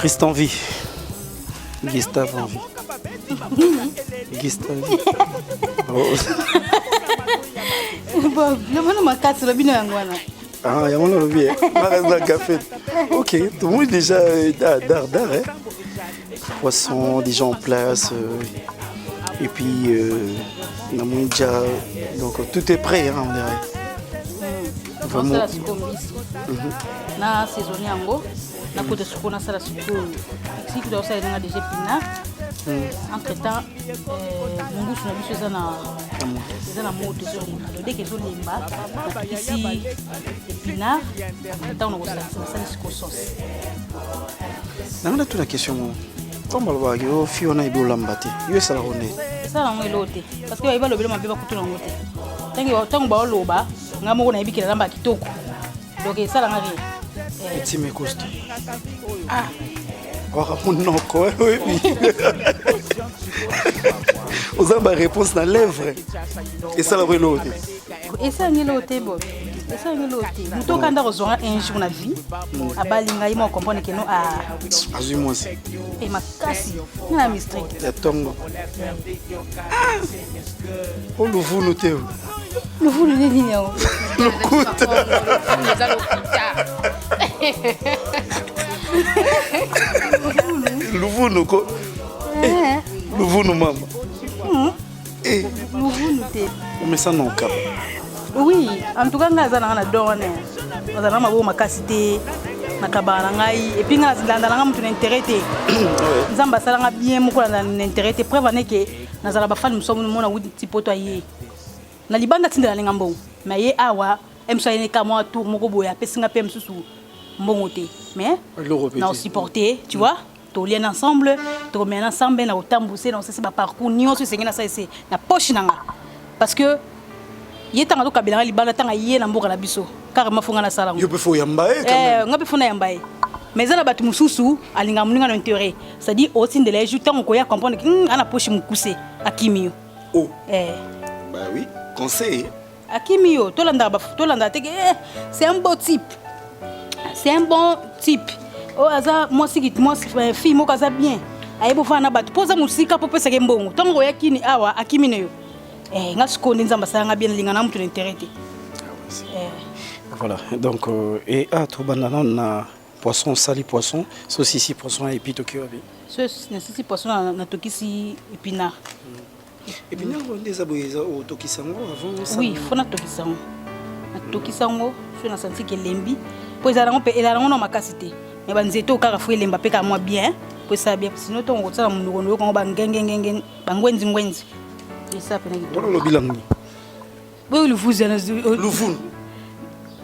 Christian vie Gustave en vie Gustave bon le monde m'a cassé le bino ngwana ah ya mona le bien ma café OK tout le monde déjà d'art poisson déjà en place et puis na déjà donc tout est prêt hein on dirait vraiment na saisonnier yango na côté sukuna sala suku si tu dois ça dans déjà pina entre temps mungu na biso za na moto sur dès que zo limba ici pina temps on va ça sauce na toute la question Comme on va dire, Fiona et Bolambate. Yo ça la connaît. Ça la ngote. Parce que va lobela mabeba kutuna ngote. Tango ba loba, ngamo na ibikela lamba kitoko. Donc ça la ngari. Petit me coste. Ah. Non, quoi, oui. Vous avez ma réponse dans lèvres. Et ça, la vraie l'autre. Et ça, c'est l'autre, Bob. Et ça, c'est l'autre. Nous, quand on a reçu un jour dans la vie, à Balinga, il m'a compris que nous, à Azumons. Et ma casse, on a mis strict. Il y a Tongo. Oh, le vous notez. Le vous le nez, le coûte. Louvounu ko. Louvounu maman. Eh. Louvounu te. On met ça non cap. Oui, en tout cas ngaza na donne. Ngaza na mabo makasite nakabana ngai et puis ngaza ndanda nga mutu intérêt te. Nzamba sala nga bien moko na intérêt te preuve ne ke nazala ba fan musomo mona wudi tipoto aye. Na libanda tindela lenga mbongo. Mais ye awa emsa ene ka moi tour moko boya pesinga pe msusu mbongo te. Mais na on supporter, tu vois? To lien ensemble, to mena ensemble na otambousser dans ce parcours nyonso sengena ça c'est na poche nanga. Parce que yetanga to kabela libanda tanga ye na mboka na biso. Car ma fonga na sala. Yo pe fo yambaye quand même. Ngape fona yambaye. Mais ça na batu mususu alinga muninga no intérêt. C'est-à-dire au sein de la ju tango ko ya comprendre que ana poche mukuse akimio. Oh. Bah oui, conseil. Akimio, tolanda teke c'est un beau type. C'est un bon type. Oh aza moi fille mo kaza bien. Ayebo fana batu poza musika pope seke mbongo. Tango ya kini awa akimino yo. Ngasuko nzamba sanga bien linga na mutu intérêt. Voilà, donc et tout banana na poisson sali poisson, saucisse poisson et puis tokyo abi. Saucisse poisson na tokisi épinard. Épinard on des aboyeza au tokisango avant ça. Oui, faut na tokisango. Na tokisango, je na senti que lembi. Pois ela não na makasite. Mais banzeto kaka fo lemba pe ka moi bien, pois ça bien sinon ton rotsa na mundu ko bangengengenge bangwenzi ngwenzi. Et ça pena ki. Voilà le bilan. Oui, le vous na le vous.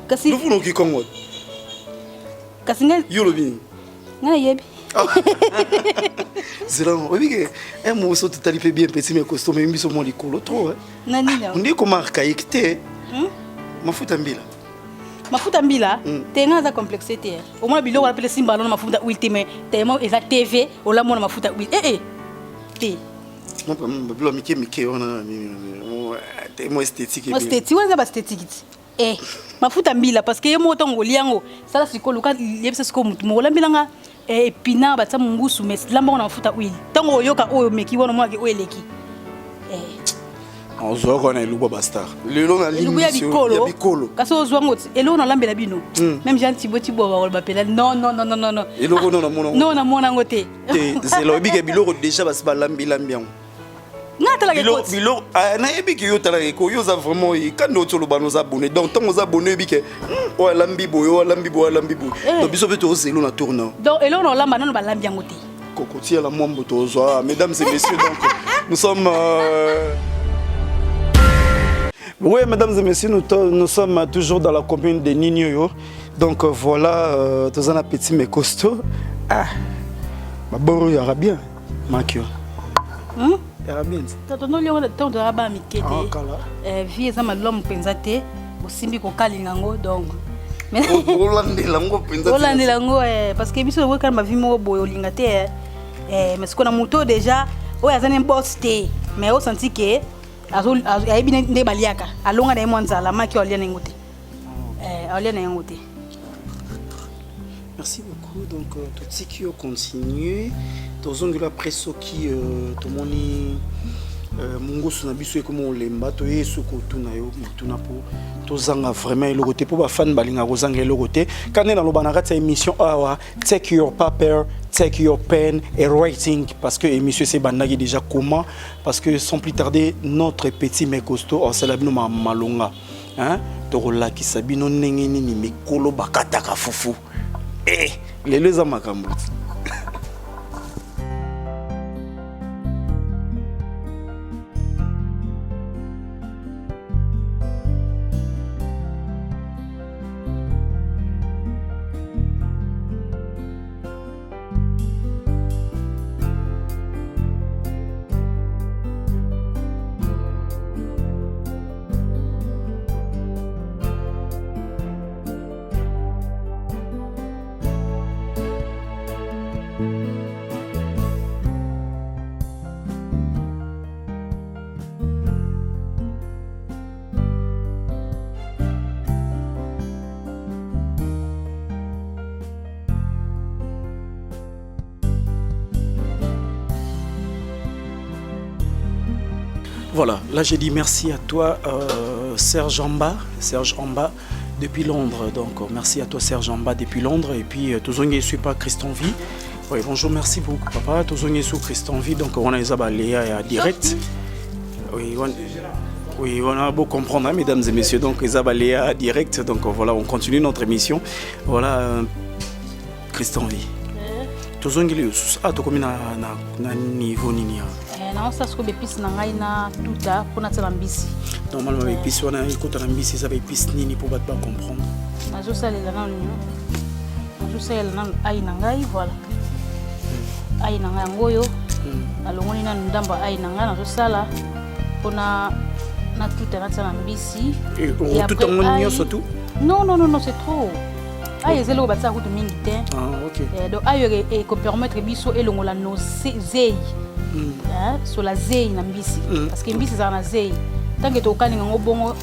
Kasi le vous no ki kongo. Kasi ngal yo le bien. Ngana yebi. Zéro, oui que un mot so totali fait bien petit mais costaud mais miso mon likolo trop. Nani na. On dit comment marque ekte. Mafuta mbila. Mafuta mbila te ngaza complexité. Au moins biloko appelle simba na mafuta huile te mais tellement eza TV au la mona mafuta huile. Te. Moi bilo mike on a tellement esthétique. Moi esthétique, on a pas esthétique. Mafuta mbila parce que yemo tongo liango sala sikolo ka yebisa siko mutu mo la mbila nga epina ba tsa mungusu mais lamba na mafuta huile. Tongo yoka oyo meki wona mo ke oyeleki. On zoa kona eluba bastar. Lelo na ligne ya bikolo. Kaso ozwa ngoti elo na lambela bino. Même Jean Thibaut ba bapela non. Elo kono na mona. Non na mona ngote. C'est lo bike biloko déjà bas ba lambiambiang. Ngata la ngoti. Bilo na ebiki yo tala ko yo za vraiment quand no tolo ba nos abonnés. Donc tant aux abonnés bike o lambi boyo. Donc biso beto zelo na tournant. Donc elo na lamba na ba lambiang ngote. Cocotier la mombo to zoa mesdames et messieurs donc nous sommes oui, mesdames et messieurs, nous sommes toujours dans la commune de Ninyoyo. Donc voilà, tous un petit mais costaud. Ah, ma bonne, il y aura bien. Makio. Il y aura bien. Tatono lion de temps de rabat mikete. Vie ça malom pensate, bosimbi ko kalingango donc. Mais Hollande lango pensate. Hollande lango parce que biso we kan ma vie mo boyo lingate mais ce qu'on a moto déjà, o ya zanen boss té, mais o senti que azul aibi ne baliaka alonga na mwanza la maki olia nengote olia na yengote. Merci beaucoup. Donc tout ce qui continue tozongi la presso qui tomoni mungo suna biso ekomo lemba to yesu ko tuna yo tuna po tozanga vraiment le côté pour ba fan balinga kozanga le côté quand na lo bana kata émission awa take your paper, take your pen et writing parce que émission c'est bandaki déjà comment parce que sans plus tarder notre petit mais costaud on salabino malonga hein to la ki sabino nengeni ni mikolo bakata ka fufu les za makambo. Voilà, là j'ai dit merci à toi Serge Amba depuis Londres. Donc merci à toi Serge Amba depuis Londres. Et puis Tozongi suis pas Christian V. Oui, bonjour, merci beaucoup papa. Tozongi sous Christian V. Donc on a les abalés direct. Oui, on a beau comprendre, hein, mesdames et messieurs. Donc les abalés direct. Donc voilà, on continue notre émission. Voilà Christian V. Tozongi le tu combien na niveau nini? Na ça ce que épices na ngai na tuta pour na tsala mbisi. Normalement épices wana ikota na mbisi ça va épices nini pour pas comprendre. Na zo salela na nyo. Na zo salela na ai na ngai voilà. Ai na ngai ngoyo. Na longoni na ndamba ai na ngai na zo sala pour na tuta na tsala mbisi. Et tout en nyo surtout. Non, c'est trop. Aïe, c'est le bâtiment qui mingi te. Ah, ok. Donc aïe et qu'on permettre biso et longola no zei. Sur la zei na mbisi parce que mbisi za na zei. Tant que to kalinga ngobongo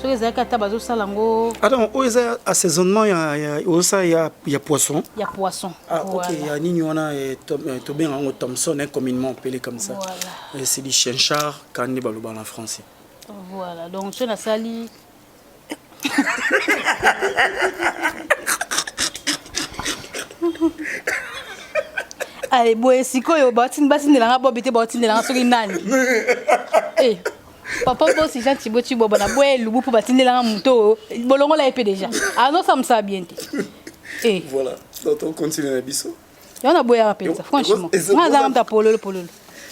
so ezaka tabazo salango. Attends, où est assaisonnement il y a poisson. Il y a poisson. Ah, OK, il y a nini wana to bien en Thompson communément appelé comme ça. Voilà. C'est du chenchard quand on baloba en français. Voilà. Donc je na sali allez, boy, si quoi yo batine de la bobité batine de la soki nani. Eh. Papa bo si gentil boti bo na boy lubu pour batine de la muto. Bolongo la épée déjà. Ah non, ça me ça bien. Eh. Voilà. Donc on continue la biso. On a boy rappeler ça franchement. Moi ça ta pololo.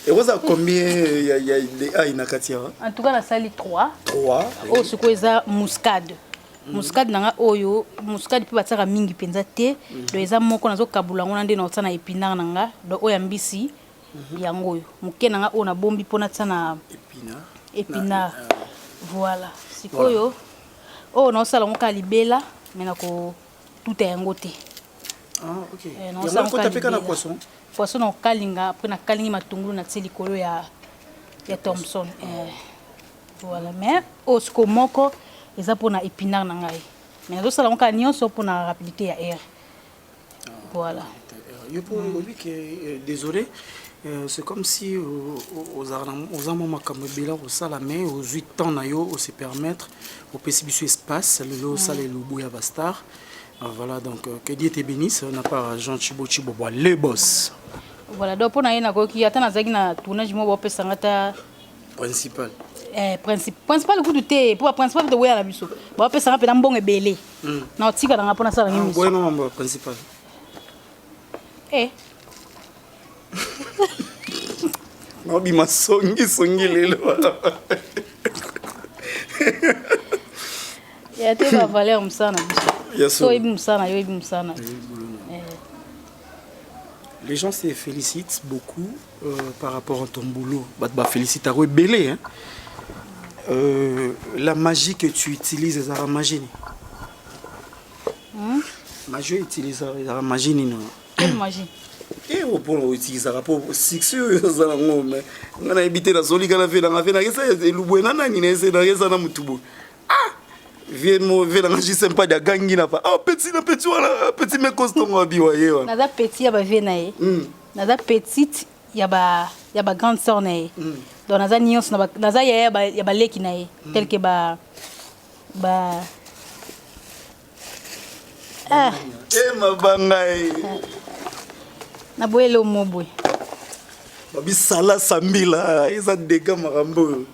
Et vous avez combien il y a des aïe na katia? En tout cas la salle 3. 3. Oh ce quoi ça muscade. Muscade nanga oyo muscade pe bataka mingi penza te do eza moko nazo kabula ngona nde na tsana épinard nanga do oya mbisi yango oyo muke nanga ona bombi pona tsana épinard voilà sikoyo oh na sala ngoka libela mena ko tout yango te. Ah OK. Yango ko tapeka na poisson na kalinga après na kalingi matungulu na tseli kolo ya Thompson voilà mais osko moko eza pour na épinard na ngai mais zo sala ngoka nyonso pour na rapidité ya air voilà yo pour lui que désolé c'est comme si aux amants makamobela au sala mais aux 8 ans na yo se permettre au possible espace le lo sala le boya bastar voilà donc que Dieu te bénisse on n'a pas Jean Chibo le boss voilà donc pour na yena ko ki atana zaki na tournage mo bo pesa ngata principal principal coup de thé pour principal de ouais la biso ba pesa ngapa na mbongo ebele na otika na ngapa na sala ngi miso bueno mambo principal no bi masongi lelo ya te ba valeur msana biso so ibi msana yo ibi msana. Les gens se félicitent beaucoup par rapport à ton boulot. Bah félicite à belé hein. La magie que tu utilises, c'est la magie. Magie utilise la magie non. Quelle magie? Et au point où utiliser rapport sexuel ça non mais on a évité la zoli kana fait na ça le buena na ni c'est na ça na mutubu. Ah viens mo vela ngaji sympa da gangi na pa. Ah petit wala petit me costume biwa yewa. Na za petit ya ba venae. Na za petite ya ba grande sœur nae. Donc naza nyonso naza ya ba leki nae tel que ba mabangai na boelo mobwe babi sala sambila eza dega marambo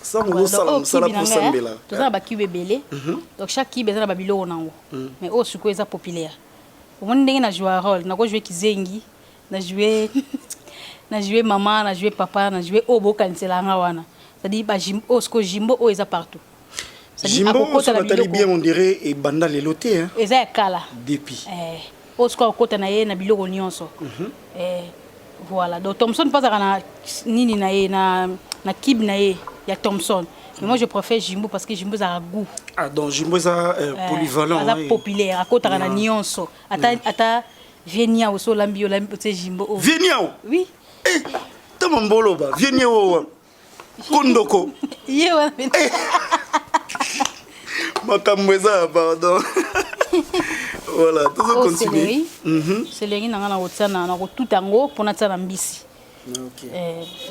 ça mo sala sala pour sambila tout ça ba kibe belé donc chaque kibe eza na babilo nango mais au suko eza populaire au monde ndenge na jouer rôle na ko jouer kizengi na jouer maman na jouer papa na jouer obo kansela nga wana c'est-à-dire ba jimbo sko jimbo o eza partout. Jimbo ça va bien on dirait et banda les lotés hein eza kala depuis osko kota na ye na biloko nyonso voilà donc Thompson pas na nini na ye na kib na ye ya Thompson mais moi je préfère Jimbo parce que Jimbo a goût. Ah donc Jimbo ça polyvalent ça populaire kota na nyonso ata Vienia au lambi c'est Jimbo Vienia oui tama mbolo ba Vienia wo kondoko yewa makamweza pardon. Voilà, tout ça continue. Céleri nanga na otsana na ko tout ango pona tsana mbisi.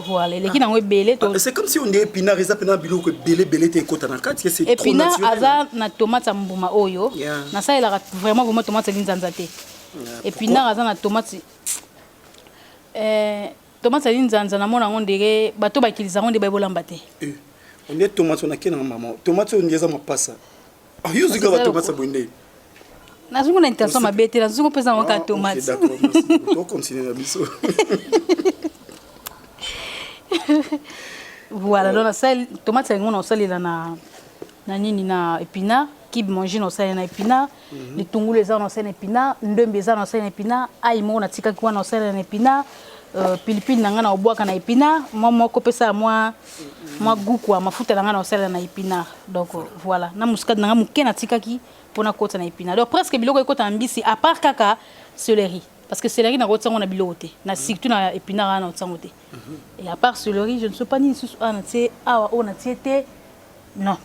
Voilà, les qui n'ont belé. C'est comme si on est épinard, ils appellent bilou que belé t'es côté dans quatre, c'est trop épinard, naturel. Épinard, na tomate mbuma oyo. Na ça il a vraiment tomate linzanzate. Épinard, aza na tomate. Tomate linzanza na mona ngondere bato ba kilisa ngondé ba bolamba te. On est tomate on a qui na maman. Tomate on yeza mapasa. Ah yo zika ba tomate bonde. Na zungu na intention mabete, na zungu pesa ngaka tomate. D'accord, merci. On continue la biso. Voilà, donc ça tomate c'est on sali na nini na épinard qui manger na sali na épinard, les tungulu les na sali na épinard, ndembe za na sali na épinard, aimo na tika kwa na sali na épinard, pilipili na ngana obwaka na épinard, moi moko pesa moi goût quoi, mafuta na ngana sali na épinard. Donc voilà, na muscade na muke na tika ki pona kota na épinard. Donc presque biloko ekota mbisi à part kaka céleri. Parce que céleri na rotango na biloté na surtout na épinard na rotango te. Et à part céleri, je ne sais pas ni sous na tie awa on a tiété non.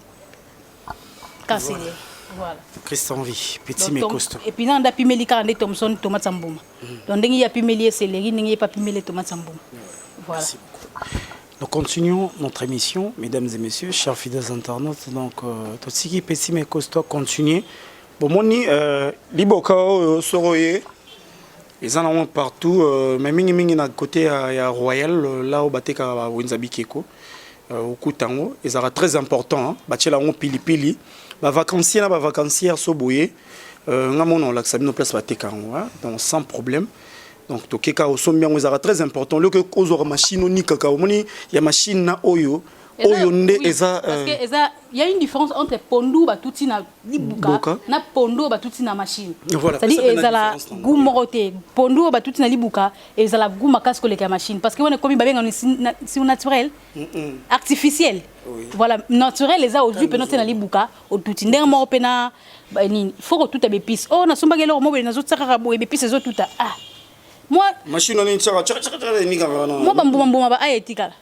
Cassé. Voilà. Christian vie, petit mais costaud. Épinard nda pimeli 40 Thomson tomate sambuma. Donc ndengi ya pimeli céleri, ndengi pas pimeli tomate sambuma. Voilà. Nous continuons notre émission, mesdames et messieurs, chers fidèles internautes. Donc, tout ce qui est petit mais costaud continue. Bon, moni liboka soroye. Ils en ont partout, mais mingi na côté à Royal, là où bateka Winzabi Keko, au Koutango, ils sont très importants. Batela on pili, vacancière soboye, ngamon on l'accepte nos places bateka donc sans problème. Donc tokeka au sommet ils sont très importants. Le que cause machine ni kaka moni ya machine na oyo. Oyonde eza parce que il y a une différence entre pondu batuti na libuka na pondu batuti na machine. Voilà. C'est-à-dire ezala goût moroté pondu batuti na libuka ezala goût makasi koleka machine parce que on est comme babenga si naturel artificiel. Voilà, naturel eza ozu pe noté na libuka otuti ndenge mo pena nini faut tout abepis. Oh na somba gelo mo be na zo tsaka bo ebepis zo tuta ah. Moi machine on est tsaka ni kanga na. Moi mbuma ba ayetika.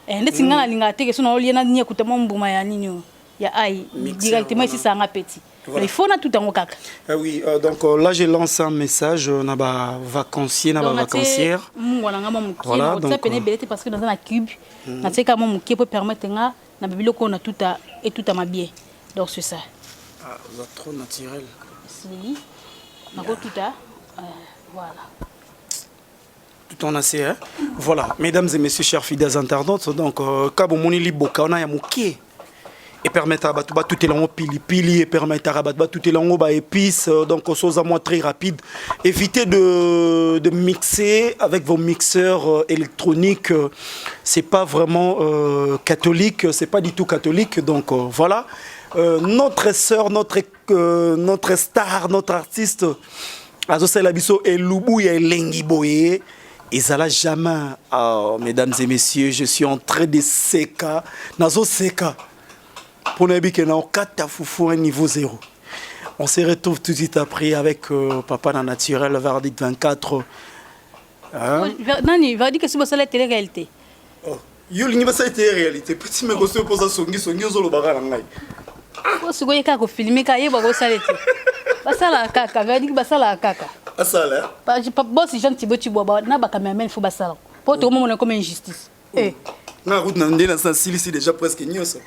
Ndeti ngana linga teke sona oliena nia kutama mbuma ya nini ya ai directement ici ça petit. Il faut na tout en kaka. Oui, donc là je lance un message na ba vacancier na ba vacancière. Voilà, donc ça peine belete parce que dans un cube na teka mo mukie pour permettre nga na biloko na tout à et tout à ma bien. Donc c'est ça. Ah, ça trop naturel. Si. Na ko tout à voilà. Tout en assez, hein? Voilà, mesdames et messieurs, chers fidèles internautes, donc, Kabo Moni Liboka, on a Yamouké, et permettre à battre tout est pili, et permettre à battre tout est épices, donc, chose à moi très rapide. Évitez de mixer avec vos mixeurs électroniques, c'est pas vraiment catholique, c'est pas du tout catholique, donc, voilà. Notre sœur, notre star, notre artiste, Azosel Abisso et Loubou et Lengi Boye. Et ça là jamais, mesdames et messieurs, je suis en train de séca, nazo séca, pour ne pas que nous foufou un niveau 0. On se retrouve tout de suite après avec Papa na naturel verdict 24. Nani verdict que c'est ça la télé-réalité. Oh, yo lingi ba ça télé-réalité. Petit me gosse posa songi zo lo bagala ngai. Ko sugoye ka ko filmer ka yeba ko salete. Basala kaka, verdict basala kaka. Asala. Pas boss Jean Thibaut Tiboba na ba cameraman faut basala. Pour tout le monde comme injustice. Eh. Na route na ndena sans silici déjà presque nyoso.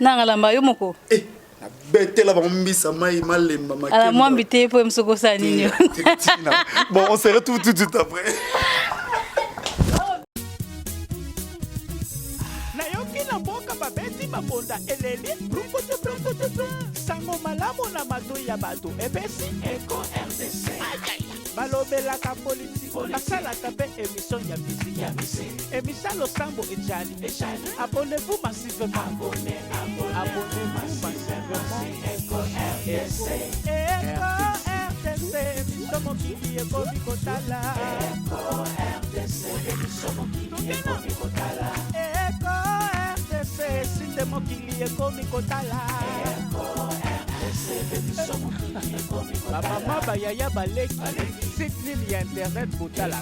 Na ngalamba yo moko. Eh. Na bête la bambisa mai malemba makemba. Ala moi mbité pour msoko sa nini. Bon, on se retrouve tout de suite après. Maponda eleli sango malamu na matoi ya bato epesi Eco RDC balobelaka politiki basalaka mpe émission ya misiki émission losambo ejali abonnez-vous massivement abonnez-vous massivement Eco RDC émission mokili ekomi kotala Eco RDC émission mokili ekomi kotala Sinde mokili ekomi kotala bamama bayaya baleki site nini ya internet botala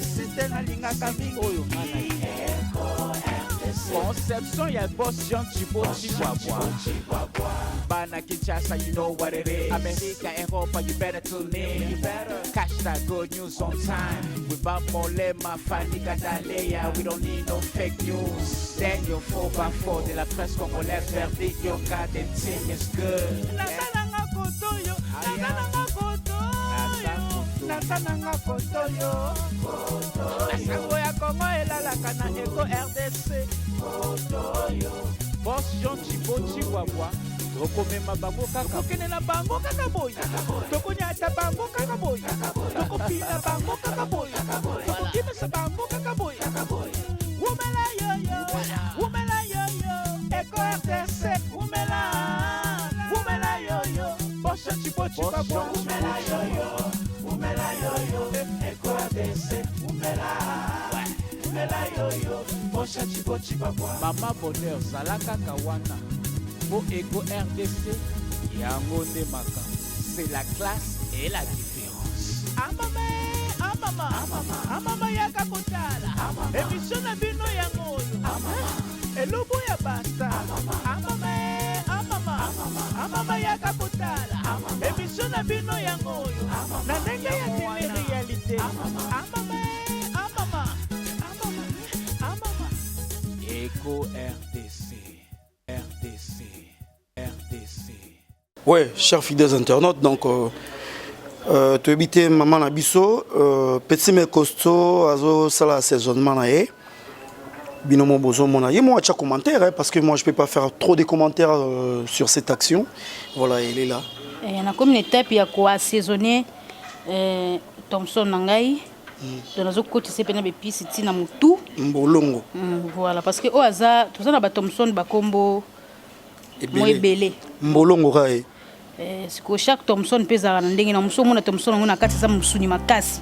site Tenga lingaka mingi oyo mana Conception ya boss Jean Chibo Chihuahua Bana Kinshasa, you know what it is. America, Europa, you better tune in. You better catch that good news on time. With Bamolema, Fanny Gadalea, we don't need no fake news. Daniel 4x4 de la presse congolaise, verdict, your goddamn team is good. Nasananga Kotoyo, Nasananga Kotoyo, Nasananga Kotoyo, Nasango ya Kongo elalaka na Eco RDC. Kotoyo, Boss Jean Chibo Chihuahua. Toko mema bango kaka kene na bango kaka boy Toko nyata bango kaka boy Toko pina bango kaka boy Toko kime sa bango kaka boy Umela yo yo Umela yo yo Eco RDC Umela yo yo Bosha chibo chiba bo Umela yo yo Eco RDC Umela yo yo Bosha chibo chiba bo Mama bonheur zalaka kawana Pour Eco RDC, Yango Ndemaka, c'est la classe et la différence. Amama yaka kotala, émission na bino yango yo, elobo ya basta. Amama yaka kotala, émission na bino yango yo, na ndenge ya télé-réalité. Amama, Eco RDC. Ouais, chers fidèles internautes, donc tu habites maman Nabiso, petit mais costaud, azo sala assaisonnement na ye. Binomo bozo mona ye moi tu commentaire parce que moi je peux pas faire trop de commentaires sur cette action. Voilà, il est là. Il y a comme une étape ya ko assaisonner Thompson nangai. Dans la côté c'est pena épices tina mutu mbolongo. Voilà parce que au hasard tout ça na ba Thompson ba combo moi belé mbolongo rae c'est que chaque Thompson pesa na ndenge na muso mona Thompson ngona kati za musuni makasi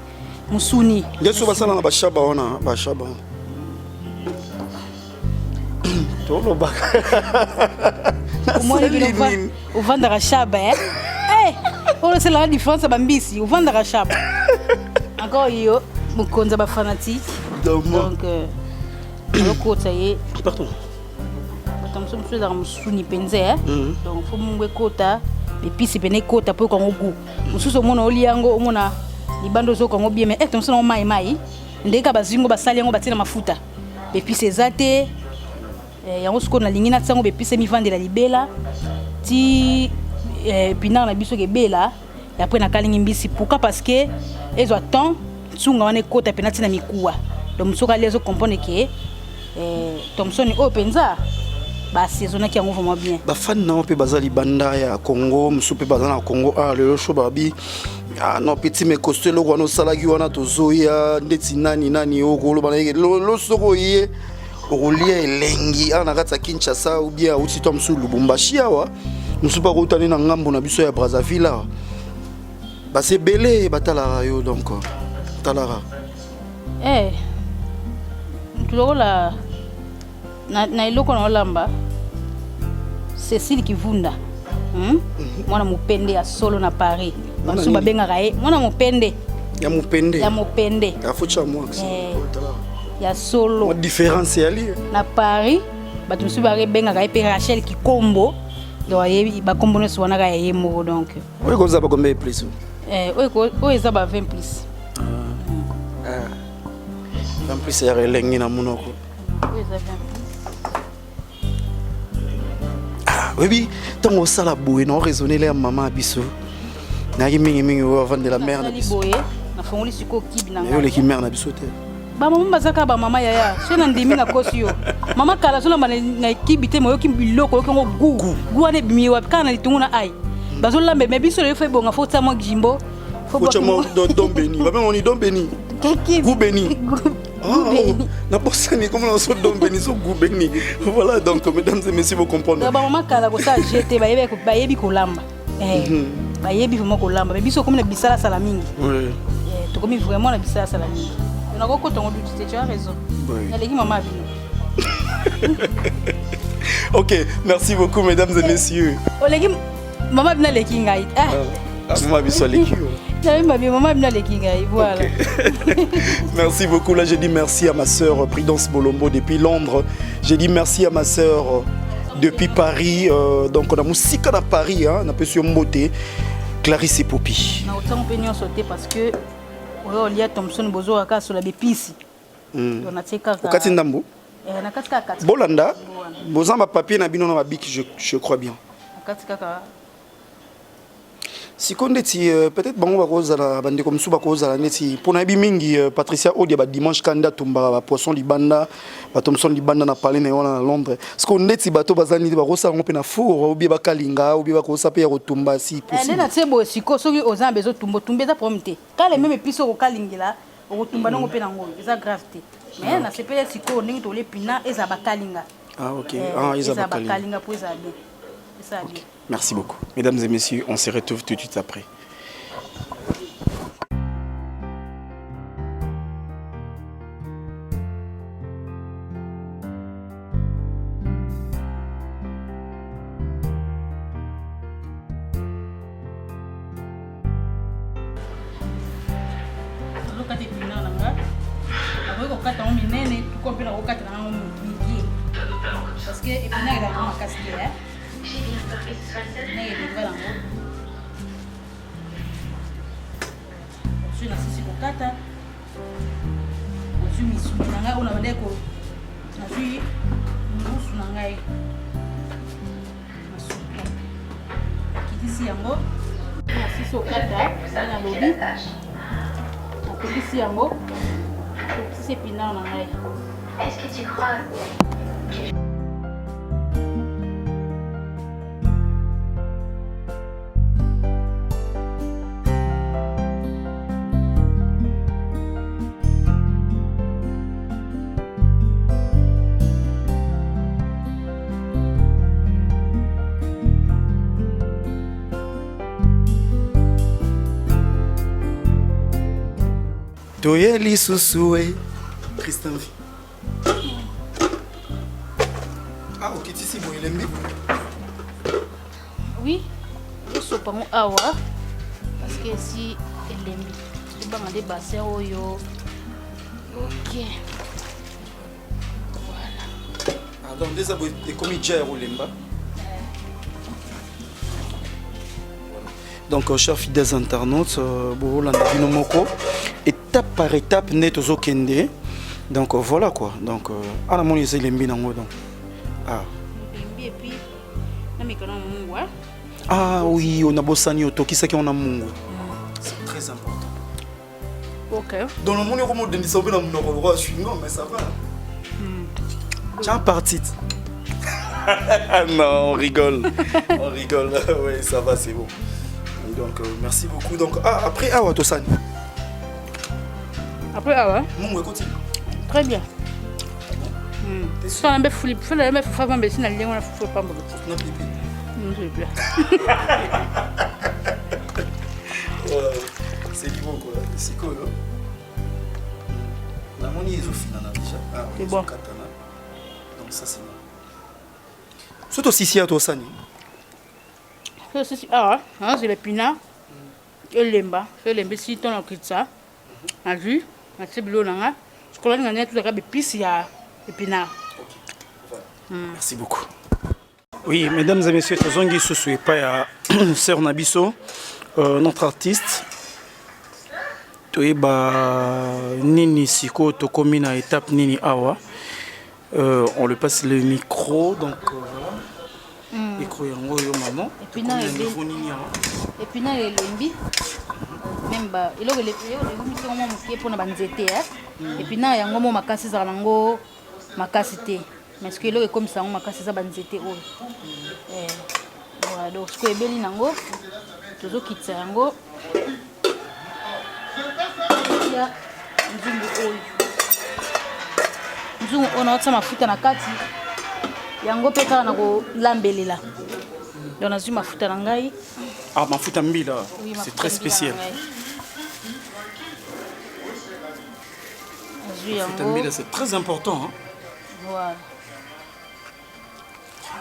musuni ndeso basala na bashaba ona bashaba tolo ba moi le vendre à chaba on c'est la différence ba mbisi vendre à chaba encore yo mukonza ba fanatique donc le côté pardon Thompson fait dans musuni penze donc faut mungwe kota épices pene kota pour qu'on goût mususu mona oliango mona libando zo qu'on bien mais Thompson on mai ndeka bazingo basali yango batina mafuta épices ezate yango siko na lingina tsango épices mi vendre la libela ti pinard na biso ke bela et après na kalingi mbisi pourquoi parce que ezo temps tsunga wana kota penati na mikuwa donc musoka lezo comprendre que Thompson o penza ba saisonner qui vraiment bien ba fan na pe bazali banda ya Congo musupe bazana Congo le show babi no petit mais costaud lo wana salaki wana tozoya ndeti nani okolo bana lo soko ye olia elengi ana kata Kinshasa ou bien uti to musu Lubumbashi awa musupa ko tani na ngambo na biso ya Brazzaville ba c'est belé batala yo donc talara tulola na iloko na olamba Cécile Kivunda mwana mupende ya solo na Paris basu babengaka ye mwana mupende ya mupende afucha moi ya solo mo différence ya li na Paris batu musu ba bengaka ye pe Rachel Kikombo do ye ba kombo no swana ka ye mo donc oyo koza ba combien plus oyo eza ba 20 plus en plus ya relengi na munoko oyo eza 20 oui, tant on sala boue, non raisonner les maman abisso. Nagi mingi avant de la mère abisso. Na fongoli siko kibi na. Yo le ki mère abisso te. Ba maman bazaka ba mama yaya. So na ndimi na kosi yo. Mama kala so na na kibi te mo yo ki biloko yo ko gu. Gu ane bimi wa kana litungu na ai. Bazo lambe me biso le fe bonga fota mo jimbo. Faut mo don beni. Ba on y don beni. Gu beni. Na posani comme on se donne béni so goubeni. Voilà donc mesdames et messieurs vous comprenez. Ba maman kala ko sa jeter ba yebi ko lamba. Ba yebi vraiment ko lamba. Mais biso comme na bisala sala mingi. Oui. To comme vraiment na bisala sala mingi. On a ko tongo du tu as raison. Na leki maman bino. OK, merci beaucoup mesdames et messieurs. O leki maman bina leki ngai. Maman biso leki. Voilà. Merci beaucoup. Là, j'ai dit merci à ma sœur Prudence Bolombo depuis Londres. J'ai dit merci à ma sœur depuis Paris. Donc, on a musique à Paris. On a pu sur Moté. Clarisse et Popi. On peut sauter parce que on a Thompson Bozo à sur la bépisse. On a tika. Okati Ndambo. Bolanda. Bozamba papier na bino na bic, je crois bien. Si kondeti peut-être bango bakozala bande comme sou bakozala neti pona bi mingi Patricia Odia ba dimanche kanda tumba ba poisson libanda ba Thompson libanda na parler na yona na Londres. Parce que neti bato bazani ba kosa ngo pe na four ou bi ba kalinga ou bi ba kosa pe rotumba si possible. Na tsebo siko soki ozan bezo tumbo tumbeza promte. Kale même piso ko kalingela rotumba ngo pe na ngo eza gravité. Mais na sepele siko ningi to le pina eza ba kalinga. Ah OK. Ah eza ba kalinga pour eza bien. Ça bien. Merci beaucoup. Mesdames et messieurs, on se retrouve tout de suite après. Parce que épinard est vraiment casse. Je suis kokata. Je suis misumanga ona badeko. Je suis musunanga. Kitisi yango. Je suis kokata, na lobi. Kitisi yango. C'est épinard na ngai. Est-ce que tu crois? Toyeli Sousoué, Tristan V. Ah, ok, tu sais, il aime. Oui, je suis pas mon awa. Parce que si elle aime, je vais demander bassin au yo. Ok. Voilà. Ah, donc, déjà, les comédiens ou l'emba. Donc, chers fidèles internautes, étape par étape, net aux okende. Donc, voilà quoi. Donc, à la monnaie, c'est l'embi nango. Ah. Ah oui, on a bossani au toki, c'est qu'on a mungo. C'est très important. Ok. Dans le monde, on a dit ça, je suis non, mais ça va. Tiens, partie. Non, on rigole. On rigole. Oui, ça va, c'est bon. Donc, merci beaucoup. Donc, après Awa Tosani. Après Awa. Mon continue. Très bien. Si on a un flip, il faut la mettre faveur, mais si on a lien, on a faut pas me retirer. Non, pipi. Non, je vais bien. C'est du bon quoi. C'est cool. La monnaie est au final déjà. Ah, c'est bon. Donc ça c'est bon. Surtout si à Tosani. Ah, c'est l'épinard. Et l'emba. C'est l'emba. Si on a pris ça, on a vu, on a fait de l'eau. Je crois qu'on a tout le épices, il y a épinard. Merci beaucoup. Oui, mesdames et messieurs, Tazongi Sousou et pas Sœur Nabiso, notre artiste. Toeba Nini Siko Tokomina étape Nini Awa. On lui passe le micro, donc voilà. Micro yango yo maman. Épinard et l'embi. Même ba il le mis au moment qui est pour na banzete épinard yango mo makasi za nango makasité. Mais ce que là comme ça on makasi za banzete o. Voilà donc ce que ebeli nango tozo kitsa yango. Ya nzungu oyo. Nzungu ona otsa mafuta na kati. Yango peka na ko lambelela. Donc on a mafuta na ngai. Ah, mafuta mbila, oui, c'est très spécial. Mafuta mbila, c'est très important. Hein? Voilà.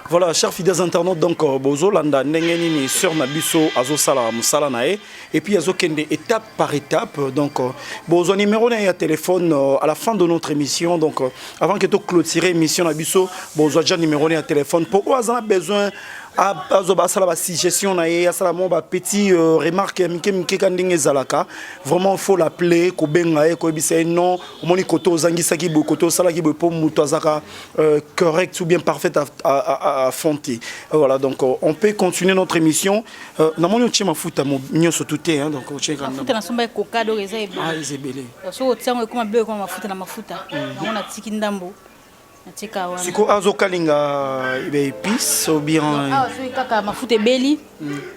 Voilà, chers fidèles internautes, donc bozo landa ndengeni ni sur nabiso azo sala musala nae et puis azo kende étape par étape donc bozo numéro na téléphone à la fin de notre émission donc avant que tu clôturer émission nabiso bozo déjà numéro na téléphone pour oza besoin à suggestion à petit remarque vraiment il faut l'appeler non correct ou bien parfait à fonder. Voilà, donc on peut continuer notre émission. Si ko azo kalinga épices ou bien so kaka mafuta ebeli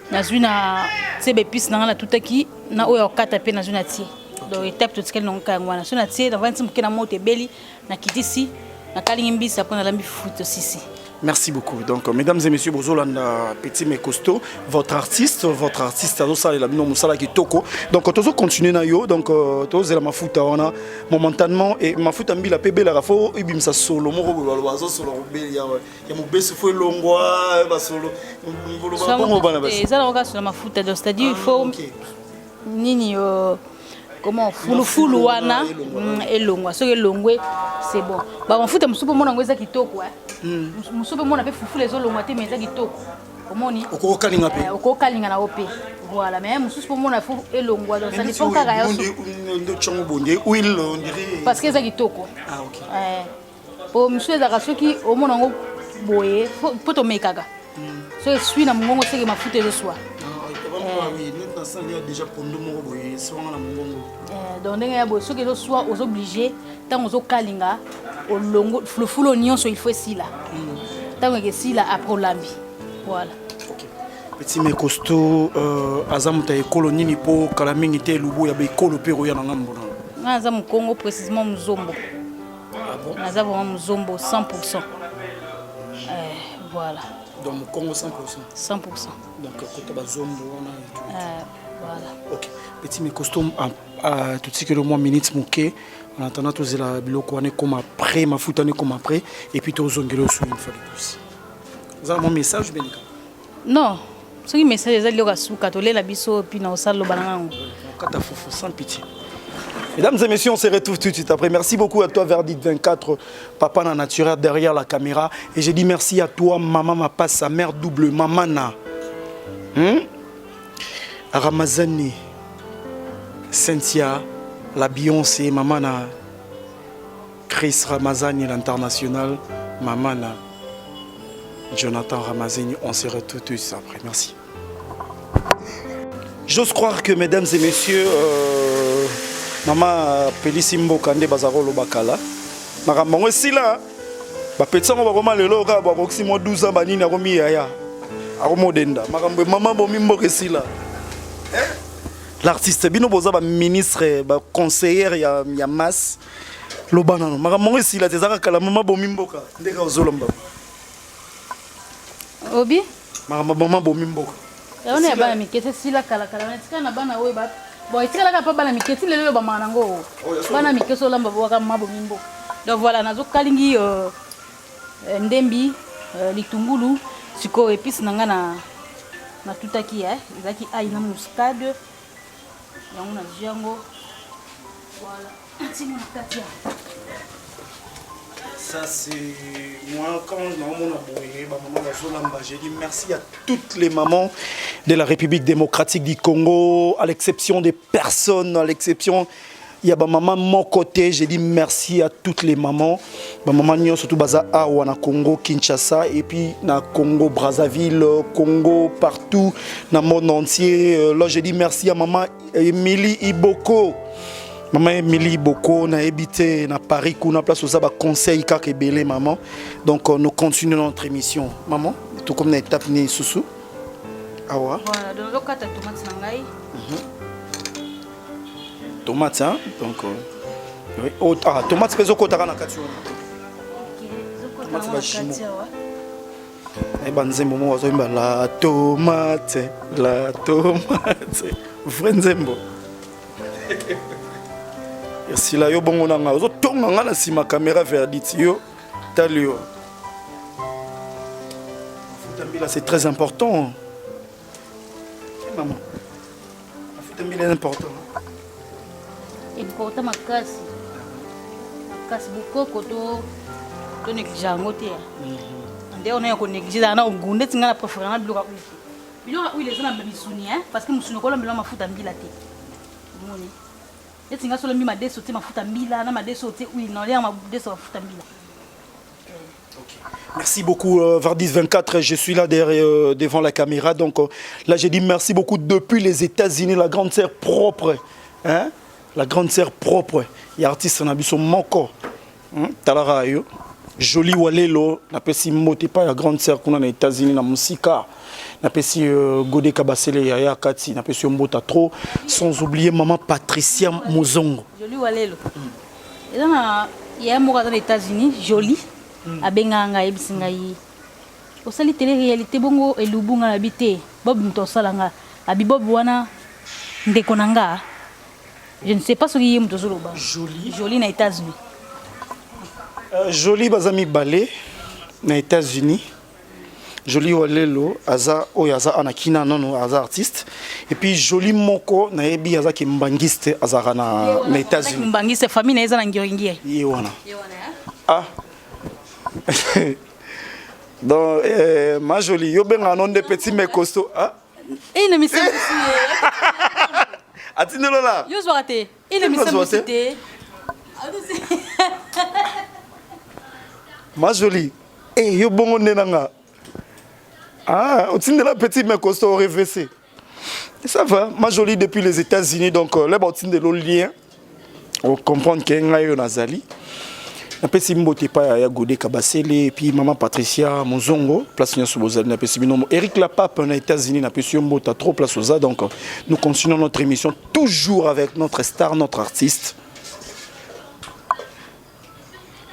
nazwi na sebe épices na tutaki na oyo okata pe nazwi na tie donc étape tout skele nonka ngwana so na tie dans 20 mke na moto ebeli na kitisi na kalingi mbisi après na lambi futo sisi. Merci beaucoup. Donc, mesdames et messieurs, Bozolanda Petit mais costaud, votre artiste Azosa la bino musala ki toko. Donc, tozo continuer na yo. Donc, tozo la mafuta ona momentanément et mafuta mbila pebe la rafo ibim sa solo moko balo solo beli ya mo besu fo longwa ba solo mbolo ba bongo bana basi. Et ça la regarde sur la mafuta donc c'est-à-dire il faut nini comment fulu wana elongwa so elongwe c'est bon. Ba mafuta musupo mona ngweza kitoko musupe mona pe fufu les olongwa te meza kitoko omoni okoko kalinga pe okoko kalinga na ope voilà mais musupe mona fu elongwa donc ça dépend kaka ya ndo chongo bonde huile on dirait parce que za kitoko OK po musupe za kasoki omona ngo boye poto mekaka so suis na mongongo seke mafuta ezo swa déjà pondo moko boye songa na mongongo donc ndenge ya boye soki ezo swa ozo obligé tant ozo kalinga olongo fulufulu nyonso il faut esila tant que sila après olambi voilà. OK petit mais costaud azamuta ekolo nini po kala mingi te lubo ya bekolo pe roya na ngambo na azamu Congo précisément muzombo. Ah bon naza vraiment muzombo 100%. Voilà. Donc Congo 100%. 100%. Donc côté bazombo on a voilà. OK petit mais costaud tout ce que le mois minutes moké en attendant tous la biloko on est comme après ma foot on est comme après et puis tous zongelo sur une fois de plus. Vous avez mon message Benika? Non, ce qui message est allé au souka tolé la biso puis na osalo banango. Kata fofu sans pitié. Mesdames et messieurs, on se retrouve tout de suite après. Merci beaucoup à toi, Verdict 24, papa na naturel derrière la caméra. Et je dis merci à toi, maman ma passe sa mère double, mamana. Ramazani, Cynthia, la Beyoncé, mamana. Chris Ramazani, l'international, mamana. Jonathan Ramazani, on se retrouve tout de suite après. Merci. J'ose croire que, mesdames et messieurs, Maman Pélissimbo Kande Bazarolo Bakala. Maman aussi là. Bapetsa ngo bakoma lelo ka ba boxi mo 12 ans banini akomi yaya. Akomodenda. Maman bomimbo kesila. L'artiste bino boza ba ministre ba conseillère ya masse. Lobana no. Maman aussi là tezaka kala maman bomimbo ka. Ndeka ozolomba. Obi? Maman bomimbo. Ya ona ba mikete sila kala na bana we ba. Bon, il tire la bana miketi lelo ba manango. Bana mikeso lamba boka mabo mimbo. Donc voilà, nazo kalingi ndembi litungulu siko épice nanga na tutaki ezaki ai na muscade. Yango na jango. Voilà. Timo tatia. Ça c'est moi quand j'ai dit merci à toutes les mamans de la République démocratique du Congo, à l'exception des personnes, à l'exception il y a ma maman mon côté, j'ai dit merci à toutes les mamans. Ma maman nyo surtout baza awa na Congo Kinshasa et puis na Congo Brazzaville, Congo partout dans le monde entier. Là j'ai dit merci à maman Émilie Iboko. Maman Émilie Boko na habité na Paris kuna place aux conseil kaka belé maman. Donc nous continuons notre émission. Maman, tout comme na étape ni sousou. Awa. Voilà, donc le kata tomate nangai. Tomate hein. Donc oui, oh tomate peso kota kana kati. OK, zoko na kati wa. Et banzembo mo wazoimba la tomate, vrai nzembo. Si la yo bongo nanga ozo tonga nga na sima caméra Verdict yo talio c'est très important. Maman. C'est important. Important makasi. Makasi bukoko to néglige yango te. Nde on a ko négliger na ogunde tinga na préférer na biloka kufi. Biloka oui les gens na bisuni parce que musuni ko lomelo mafuta mbila te. Moni. Etinga solo mi madeso te mafuta mbila na madeso te oui non les madeso mafuta mbila. Merci beaucoup Vardis 24, je suis là derrière, devant la caméra. Donc là j'ai dit merci beaucoup depuis les États-Unis, la grande sœur propre. Hein? La grande sœur propre. Il y a artiste na biso moko. Talara yo. Joli walelo, na pesi moté pas la grande sœur qu'on a aux États-Unis na musika. Na pesi Godé Kabasele ya Kati, na pesi mbota trop sans oublier maman Patricia Mozongo. Joli walelo. Et là il y a un mot dans les États-Unis, joli. Abenganga ebisingai osali télé réalité bongo elubunga na bité bob mtosalanga abi bob wana ndekonanga je ne sais pas ce qui est mtozoloba joli na États-Unis joli bazami balé na États-Unis joli walelo aza oyaza anakina nono aza artiste et puis joli moko na ebi aza ki mbangiste azara na États-Unis mbangiste famille na eza na ngiringie yewana ah donc ma jolie yo benga non de petit mais costaud ah il me semble atindelo là yo zoate il me semble c'était ma jolie eh yo bongo nenanga ah otindela petit mais costaud RVC ça va ma jolie depuis les États-Unis donc là ba otindelo lien on comprend que ngayo nazali. Na pesi mbote pa ya Godé Kabasele et puis maman Patricia Mozongo place nya Sobozali na pesi binomo Eric Lapape aux États-Unis na pesi mbota trop place aux donc nous continuons notre émission toujours avec notre star notre artiste.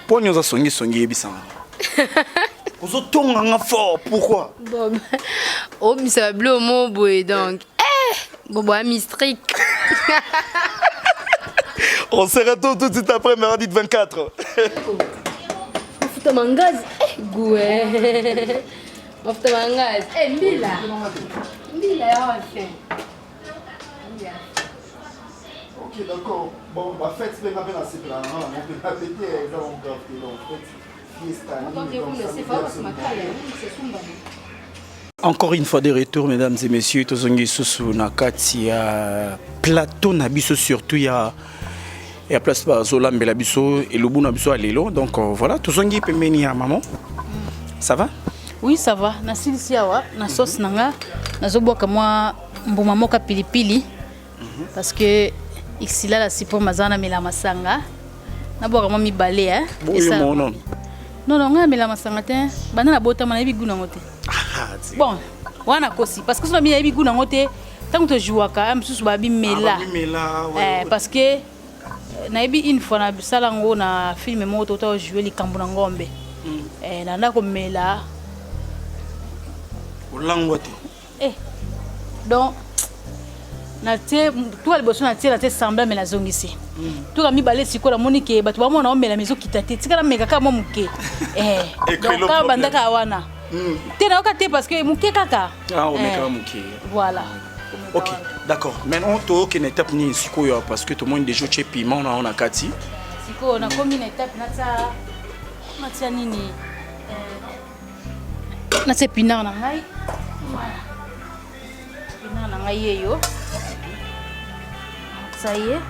Pogno za songi ebisanga. Ozo tonga fort pourquoi? Bob. Oh mais ça va bleu au mot boy donc. Bobo a mistrik. On se retrouve tout de suite après Meradi 24. Mafuta mangazi. Goué. Mafuta mangazi. Mbila. Mbila ya fait. Ok, d'accord. Bon, ma fête, c'est pas bien assez plan. On peut pas péter dans mon café. Encore une fois de retour, mesdames et messieurs, tozongi susu na kati ya plateau na biso surtout ya place ba zolambela biso et le na biso alelo. Donc voilà, tozongi pembeni ya maman. Ça va? Oui, ça va. Na silisi awa, na sauce nanga, nazoboka moi mbuma moka pilipili parce que ixila la sipo mazana mela masanga. Na boka moi mi balé hein. Et ça. Non, nga mela masanga te, bana na bota mana biguna ngote. Bon, wana kosi parce que so mi biguna ngote, tant que tu joues ka, am susu ba bi mela. Parce que na ebi une fois na bisalango na film moto to jouer li kambu na ngombe. Na ndako mela. Olangote. Donc na te tout le bosso na te sembla mela zongisi. Tout ka mi balé siko la monike batu ba mona omela mezo kitate. Tika na meka ka mo muke. Donc ka bandaka wana. Tena okate parce que muke kaka. Ah, omeka muke. Voilà. Ok, d'accord. Maintenant, tu as une étape ni siko parce que tout le monde déjà chez piment on a kati. Siko on a comme une étape na nini. Na c'est piment na ngai. Voilà. Piment na ngai yo. Ça y est.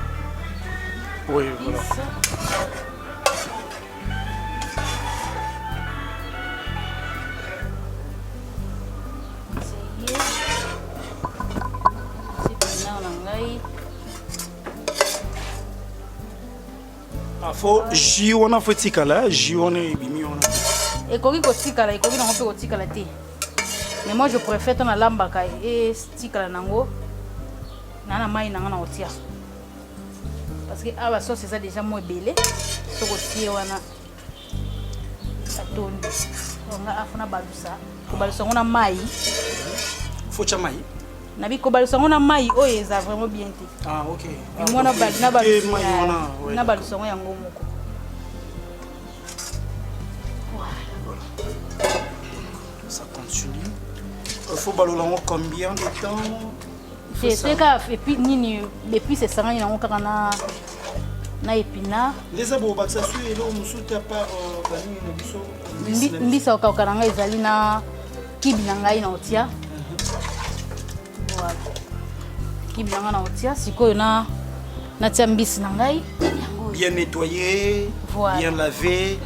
Oui, voilà. Faut jiona faut tikala jiona bimi ona et koki ko tikala et koki na ko tikala te mais moi je préfère ton lambaka et tikala nango nana mai nanga na otia parce que aba sauce c'est déjà moins belé so ko tie wana atondi on a afuna balusa ko balusa ngona mai faut cha mai na bi ko balusa ngona mai o eza vraiment bien te. Ah OK. Mais moi na balusa na balusa ngona yango moko. Ça continue. Il faut balolango combien de temps? C'est grave. Et puis, depuis c'est ça, il y a encore na épinard. Les abos, ça suit et là, on soutient pas mbisa okaukana ezali na kibi na ngai na otia. Voilà. Kibi na ngai na otia, sikoyo na tia mbisi na ngai. Bien nettoyé, voilà. Bien lavé.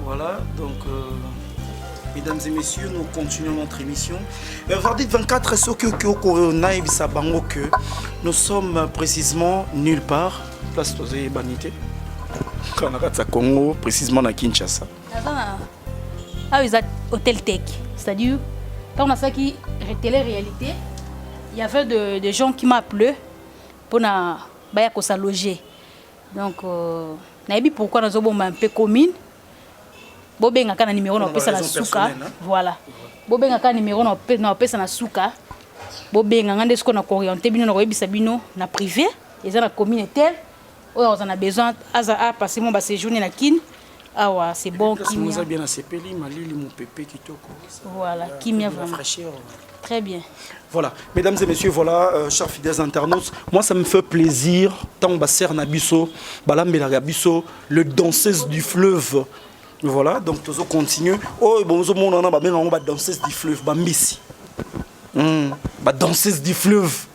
Voilà, donc mesdames et messieurs, nous continuons notre émission. Verdict 24, ce que nous sommes précisément nulle part. Place de Banité. Quand on a Congo, précisément à Kinshasa. Ah, ils ont hôtel tech. C'est-à-dire, quand on a ça qui était la réalité, il y avait des gens qui m'appelaient pour se loger. Donc, on a dit pourquoi nous avons un peu commune. Bobenga kana numéro na pesa na suka. Voilà. Bobenga kana numéro na pesa na suka. Bobenga ngande ce qu'on a orienté bino na koyebisa bino na privé, ils ont la communauté. On a besoin à passer mon séjourner na kin. Ah ouais, c'est bon qui nous a bien accepté malili mon pépé qui toko. Voilà, qui m'a vraiment très bien. Voilà, mesdames et messieurs, voilà, chers fidèles internautes, moi ça me fait plaisir tant basser nabiso, balambela gabiso, le danseuse du fleuve. Voilà, donc tous continue. Oh bon, on a ba danseuse du fleuve, bambisi. Ba danseuse du fleuve.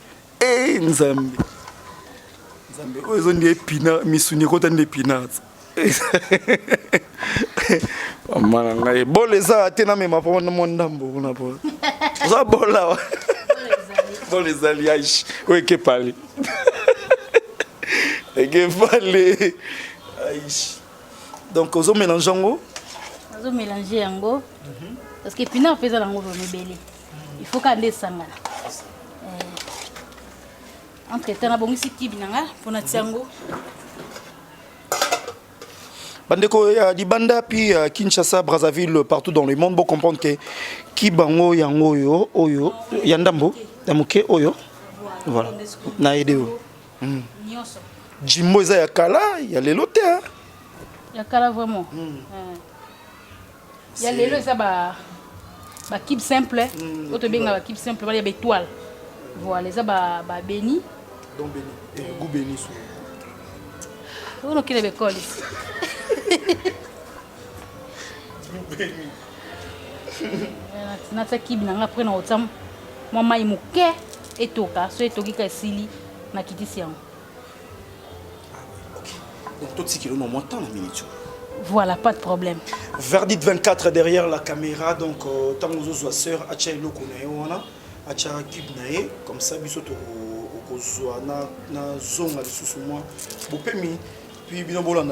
Eh Nzambe. Nzambe, oh ils ont des épinards, misuni ko tan des épinards. Maman, bon les a tena me ma pour mon ndambo na po. Ça bon là. Bon les alliages. Oui, que parler. Et que parler. Donc, on mélange en haut. On mélange en haut. Parce que puis on fait ça en haut, il faut qu'on descende. Entre temps, on a ici qui vient pour notre sango. Bandeko ya Dibanda puis Kinshasa, Brazzaville, partout dans le monde, pour comprendre que Kibango yango yo oyo yandambo yamuke oyo. Voilà. Na ideo. Jimbo za yakala ya lelote hein. Yakala vraiment. Il y a les ça ba kib simple, autre benga ba kib simple, il y a des étoiles. Voilà, ça ba béni. Donc béni. Et goût béni sous. On a qu'il l'école. Na kib na après na otam. Moi mai muke etoka, so etoki ka sili na kitisi yango. Donc tout ce qui est dans mon temps la minute. Voilà, pas de problème. Verdict 24 derrière la caméra, donc tant aux autres sœurs, Acha Ilo Konaïwana, Acha Kibnae, comme ça, Bisoto Okozwana, na Zonga de Sousouma, Bopemi, puis Binobola,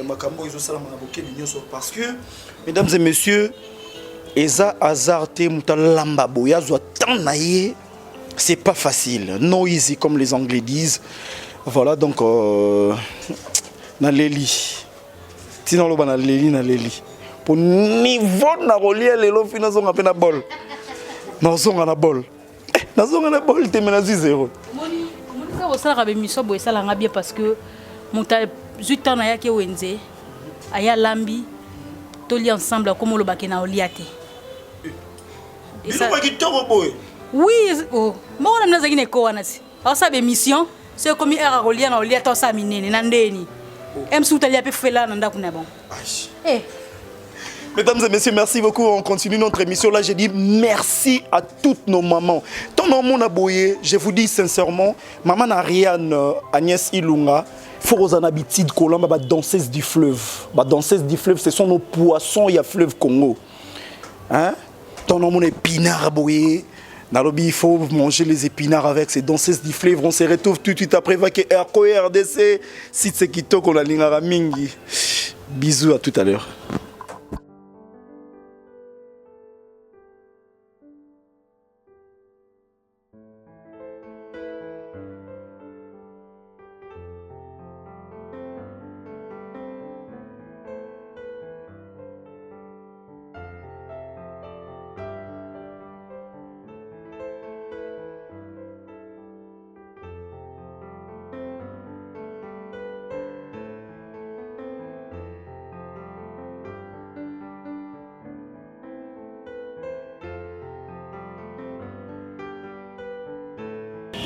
Makambo, ils ont salam à Boké, parce que, mesdames et messieurs, Eza Azarte Moutalamba Boya, Zoatanaye, c'est pas facile, no easy comme les Anglais disent. Voilà donc, na Leli. Sinon, on a Leli. Pour niveau na relier les lots financiers on a peine à bol. Non, on a bol. Non, on a bol. T'es menacé zéro. Mon cas, ça a mis ça boy ça l'a bien parce que mon ta 8 ans na ya ke wenze aya lambi toli ensemble comme on le bakena oliate. Et ça qui toro boy. Oui, oh. Moi on a nazaki ne ko wana si. Alors ça be mission, c'est comme era relier na oliate ça minene na ndeni. Mesdames et messieurs, merci beaucoup. On continue notre émission. Là, j'ai dit merci à toutes nos mamans. Tant dans mon aboyé, je vous dis sincèrement, maman Ariane, Agnès Ilunga, il faut aux habitudes colombe, danseuse du fleuve. Danseuse du fleuve, ce sont nos poissons, il y a fleuve Congo. Hein? Tant dans mon épinard aboyé. Nalobi, il faut manger les épinards avec ces danseuses du fleuve. On se retrouve tout de suite après vaquer RDC. Si c'est qui toque, on a l'ingara mingi. Bisous, à tout à l'heure.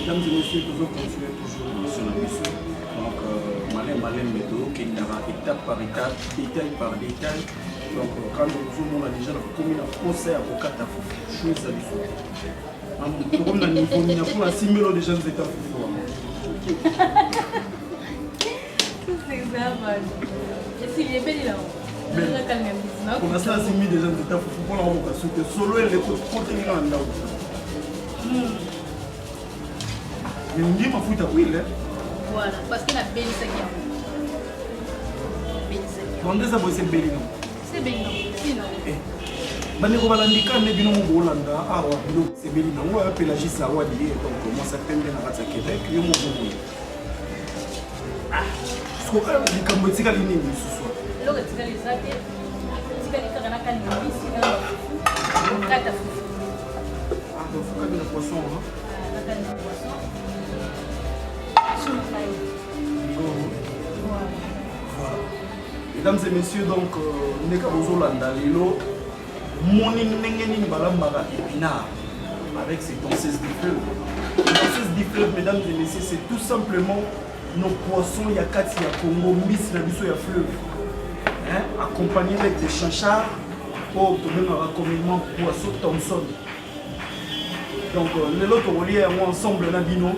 mesdames et messieurs, toujours continuer toujours sur la mission. Donc, malin méthode, qui est étape par étape, détail par détail. Donc, quand nous avons déjà commis un concert au Katafou, chose à l'histoire. Comme nous avons pour la 6 000 de jeunes états fous. C'est ça, man. Et s'il est belle là, on a ça à 6 000 de jeunes états fous pour la soutenir. Solo et les côtes contenus en là. Mais on dit ma fout à Will. Voilà, parce qu'il a belle ça qui a. On dit ça pour essayer de belle. C'est belle, non? Sinon. Bandeko balandika ne bino mo Holanda awa bino sebeli na ngo appela Gis Awadi donc moi ça tombe na kati ya Québec yo mo bobo ah so ka likambo tika lini misusu lo ka tika lisate tika lika kana kan bisi na kata fufu ah donc faut que le poisson hein la canne de poisson sur fly mesdames et messieurs donc ndeka bozolanda lelo moni ndenge nini balambaka épinard avec ces danseuses du fleuve. Les danseuses du fleuve, mesdames et messieurs, c'est tout simplement nos poissons yakati ya Congo, miss na biso ya fleuve. Hein? Accompagnés avec des chanchards pour obtenir un raccommodement poisson Thomson. Donc les autres reliés ensemble na bino,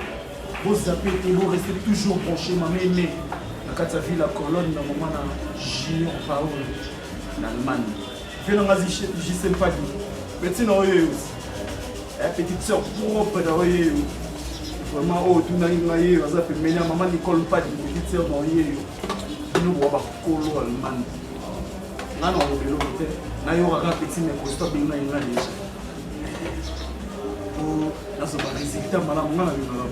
vous zappez et vous restez toujours branchés ma mémé. La kati ya ville la colonne na moment na Junior Paul en Allemagne. Je ne sais pas qui. Petit non, petite soeur propre dans vraiment, oh, tout n'a rien, ça fait mener maman Nicole pas petite soeur dans nous voir colo allemand. Non, non, le côté. N'a eu un petit mais pour stop bien il a déjà. Oh, là ça va résultat malade on a vu là.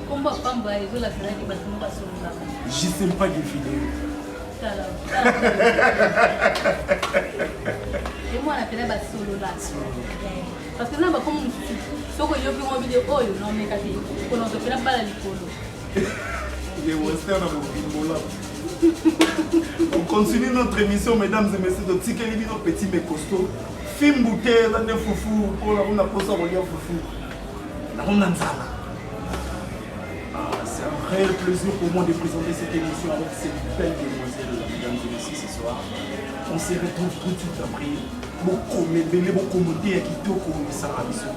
Combat pamba et la finale qui va se passer là. Je sais pas qui vidéo. Et moi, on a fait la solo là. Parce que là, comme ce que j'ai vu en vidéo, non, mais quand on a fait la balle à l'école. Il est western à mon film là. On continue notre émission, mesdames et messieurs, de Tikeli Bino Petit mais costaud. Film bouteille, là, de foufou, pour la roue, pour ça, on regarde foufou. La roue, c'est un réel plaisir pour moi de présenter cette émission avec cette belle demoiselle, mesdames et messieurs, ce soir. On se retrouve tout de suite après. Beaucoup commenter à Kitoko, ça va bien.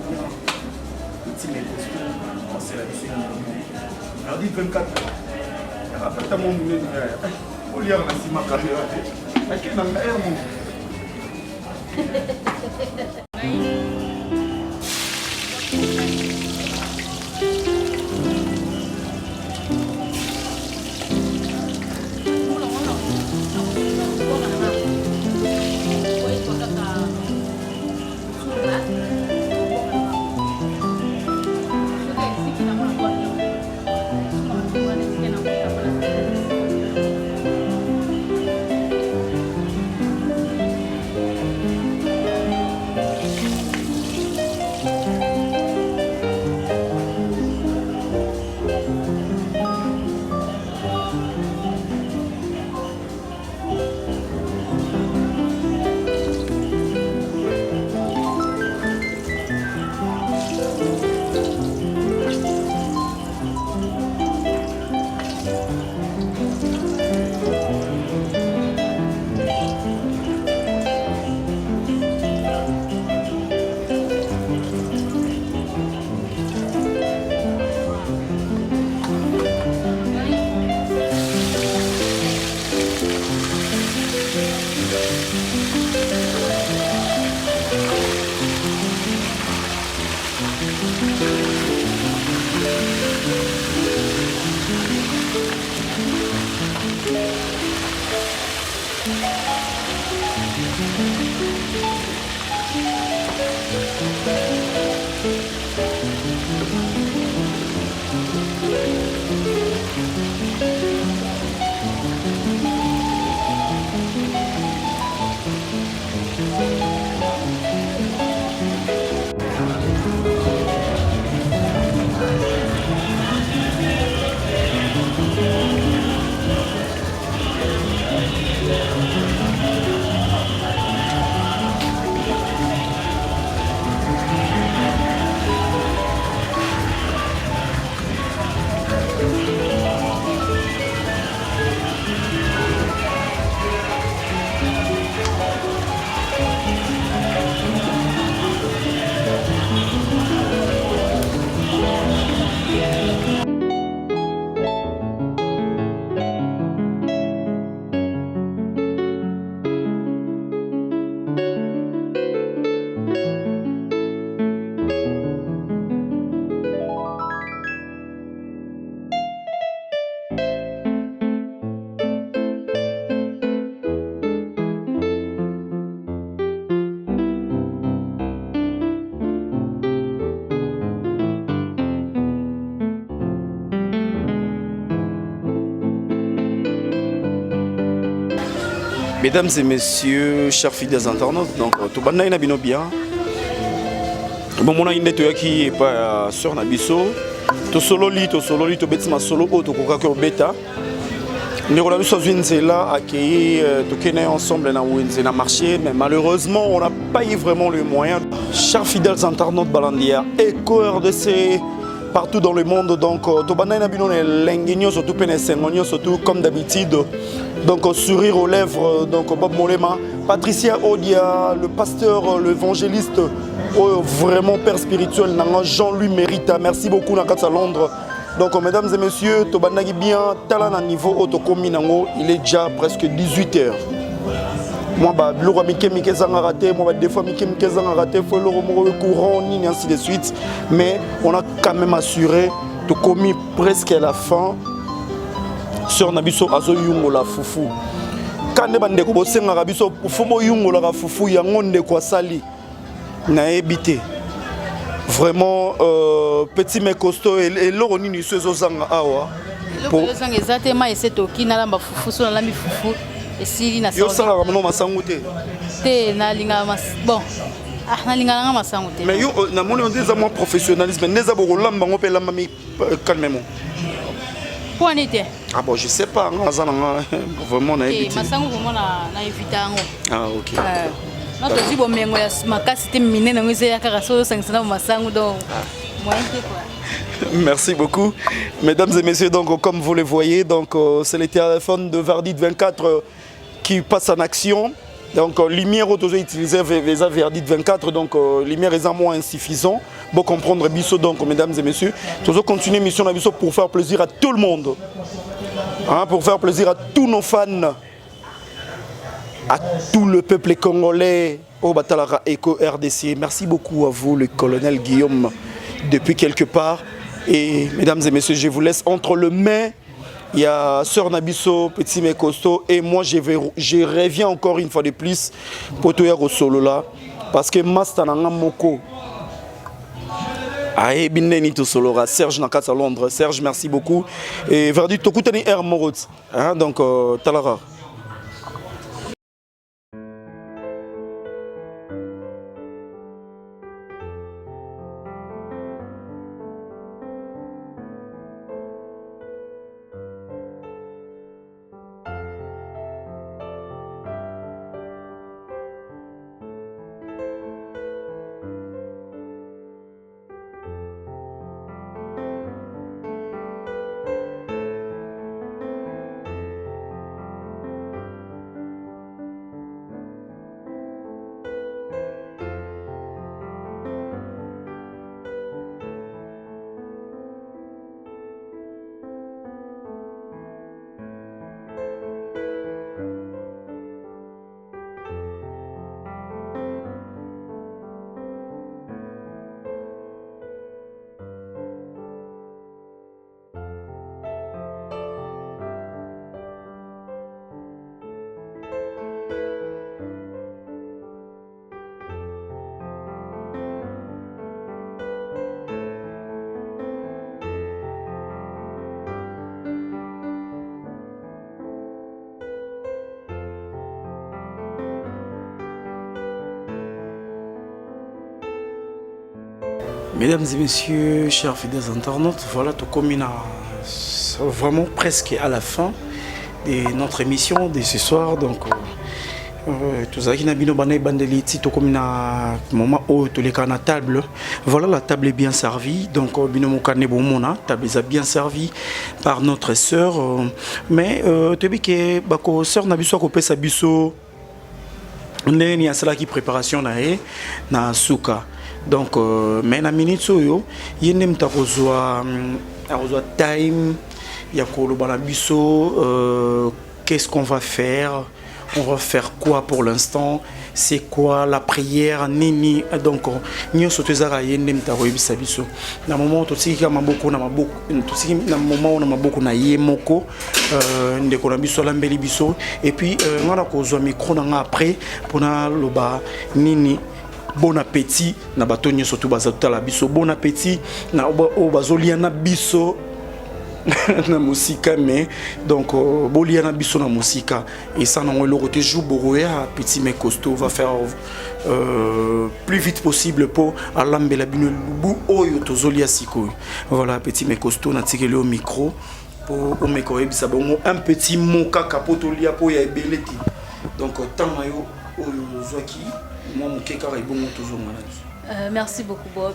Petit mais costaud, on s'est là-dessus. Mardi 24. Rappelle-toi mon moulin. On lire la cima caméra. À quel nom est mon Yeah. Mesdames et messieurs, chers fidèles internautes, donc tout le monde est bien. Bon, mon ami qui est pas sur Nabiso. To solo li, to betima solo o to koka ko beta. Nous avons eu là accueilli tout ensemble dans marché, mais malheureusement on n'a pas eu vraiment les moyens. Chers fidèles internautes Balandia, Eco RDC partout dans le monde, donc to banana bino l'engagno surtout penesengonio surtout comme d'habitude. Donc sourire aux lèvres, donc Bob Molema, Patricia Odia, le pasteur, l'évangéliste, vraiment père spirituel, Jean-Louis Mérita, merci beaucoup Nakatsa Londres. Donc mesdames et messieurs, Tobanagi bien, talent à niveau Otokominango, il est déjà presque 18h. Moi, l'euro Mike Zanga raté, moi, des fois Mike Zanga raté, il faut le courant, ni ainsi de suite. Mais on a quand même assuré de commis presque à la fin. Sur Nabiso Azo Yungo la Foufou. Quand on a dit que Nabiso Fumo Yungo la Foufou, il y a un de quoi sali. Na évité. Vraiment, petit mais costaud et l'euro ni ce zanga awa. L'euro zanga exactement et c'est qui n'a pas Foufou sur la mi Foufou et si na. Yo sala ramano masangote. Te na linga mas bon. Ah na linga nga masangote. Mais yo na moni on dit ça moi professionnalisme, neza boko lamba ngope lamba mi calmement. Ah bon, je sais pas, vraiment on a évité. Ah ok. Merci beaucoup. Mesdames et messieurs, donc comme vous le voyez, donc c'est le téléphone de Verdit 24 qui passe en action. Donc lumière autorisée utilisée les Verdit 24, donc lumière est moins insuffisant. Pour comprendre Bisso, donc mesdames et messieurs, toujours continuer mission Bisso pour faire plaisir à tout le monde, hein, pour faire plaisir à tous nos fans, à tout le peuple congolais au Batalara Eco RDC. Merci beaucoup à vous, le colonel Guillaume, depuis quelque part. Et mesdames et messieurs, je vous laisse entre le mains. Il y a Sœur Nabiso, Petit mais costaud, et moi je reviens encore une fois de plus pour tout au solo là, parce que Mastananga Moko. Aïe, bineni tout solo, Serge Nakatsa Londres. Serge, merci beaucoup. Et Verdi, Tokutani Air Morot. Donc, Talara. Mesdames et messieurs, chers fidèles internautes, voilà tout comme vraiment presque à la fin de notre émission de ce soir. Donc, tout ça qui n'a pas bandeli, tout comme un moment où tous les cas à table. Voilà, la table est bien servie. Donc, binomo carnet bon mona, table est bien servie par notre sœur. Mais tu dis que bako sœur n'a besoin couper sa biso. On est ni à cela qui préparation na souka. Donc, mais na minute il y a une time, il y a un biso, qu'est-ce qu'on va faire? On va faire quoi pour l'instant? C'est quoi la prière? Nini. Donc, nous sommes tous à biso. Na moment tout ça na beaucoup na beaucoup. Tout ça na moment on a beaucoup na yemoko. Ndeko na biso la mbeli biso. Et puis on a kozwa micro na après pour na loba nini. Bon appétit na batonye surtout bazatuta la biso. Bon appétit na obazoliana biso na musika mais donc bolia na biso na musika et ça non le côté jour boroya petit mais costaud va faire plus vite possible pour alambela bino lubu oyo tozolia sikoyo voilà petit mais costaud na tikeli au micro pour au micro ebisa bongo un petit mot kaka potolia po ya ebeleti donc tant mayo oyo zwaki moi mokeka ibongo tozonga na merci beaucoup Bob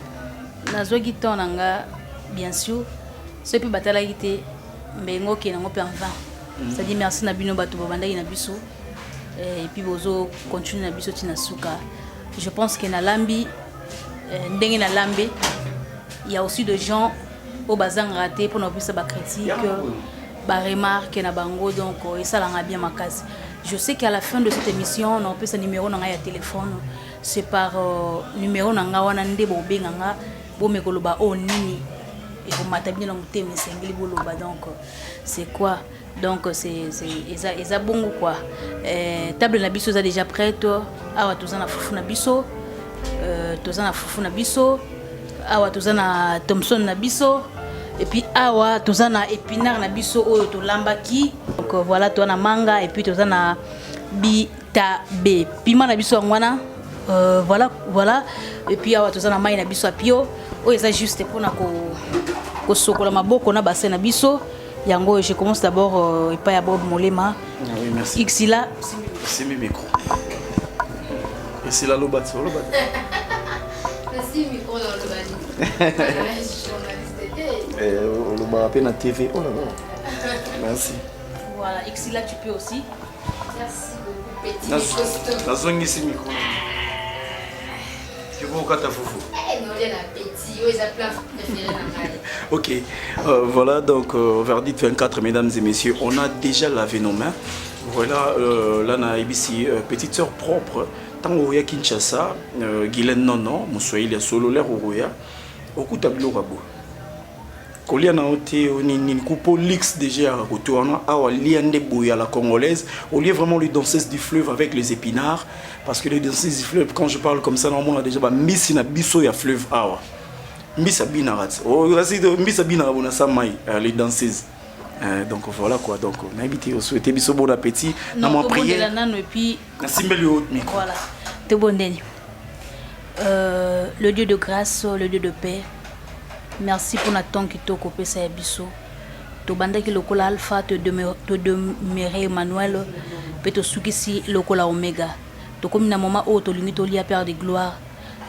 nazwaki tonanga bien sûr ce peut batala été mais ngoki na ngope en vain ça dit merci na bino bato babandaki na biso et puis bozo continue na biso tina suka je pense que na lambi ndenge na lambe il y a aussi des gens au bazang raté pour nous plus ba critique ba remarque na bango donc et ça l'a bien ma case je sais qu'à la fin de cette émission on peut sa numéro na ya téléphone c'est par numéro na nga wana ndebo benganga bo mekoloba o nini et vous m'attendez dans mon thème c'est boloba donc c'est quoi donc c'est eza bongo quoi table na biso za déjà prête awa tozana fufu na biso tozana fufu na biso awa tozana Thompson na biso et puis awa tozana épinard na biso oyo to lambaki donc voilà to na manga et puis tozana bitabe piment na biso ngwana voilà et puis awa tozana mai na biso apio oyo eza juste pour na ko sokola maboko na bassin na biso yango je commence d'abord et pas ya Bob Molema oui merci Xila c'est mes micros et c'est la lobat merci micro dans le bali on va appeler na TV oh là là merci voilà Xila tu peux aussi merci beaucoup petit costaud la zone ici micro tu veux kata foufou ok, voilà donc verdict 24 mesdames et messieurs, on a déjà lavé nos mains. Voilà, là on a ici petite sœur propre. Tant au Roya Kinshasa, Guylaine Nono, Moussoïl ya solo l'air au Roya, au coup tableau rabo. Kolia na ote ni coupo lix déjà à retourner à liande bouya la congolaise au lieu vraiment les danseuses du fleuve avec les épinards parce que les danseuses du fleuve quand je parle comme ça normalement on a déjà ba miss na biso ya fleuve awa miss abinarat oh vas-y miss abinarat on a ça mai les danseuses donc voilà quoi donc on a invité au souhaiter biso bon appétit dans ma prière et puis voilà te bondeni le Dieu de grâce le Dieu de paix. Merci pour notre temps qui t'a coupé ça biso. To banda ki lokola alpha te demeurer Emmanuel peut te soukisi lokola omega. To comme na moment où to lingi to lia Père de gloire.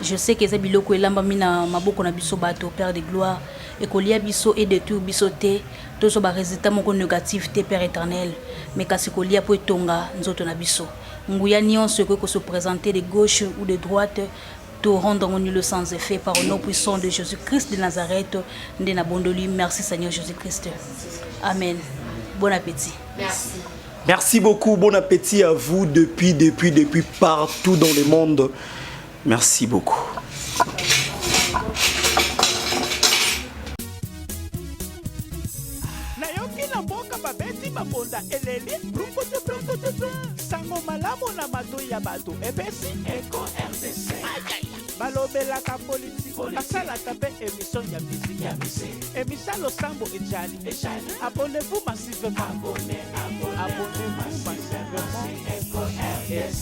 Je sais que ça biloko elamba mina maboko na biso bato Père de gloire et kolia biso et de tout biso te to so ba résultat moko négatif te Père éternel mais kasi kolia po etonga nzoto na biso. Nguya nyonso ko se présenter de gauche ou de droite te rendre le sans effet par le nom puissant de Jésus-Christ de Nazareth. Merci Seigneur Jésus-Christ. Amen. Bon appétit. Merci. Merci beaucoup. Bon appétit à vous depuis partout dans le monde. Merci beaucoup. Sango malamu na mato ya bato epesi Eco RDC balobelaka politique basalaka mpe émission ya musique émission losambo ejali abonnez-vous massivement abonnez-vous massivement Eco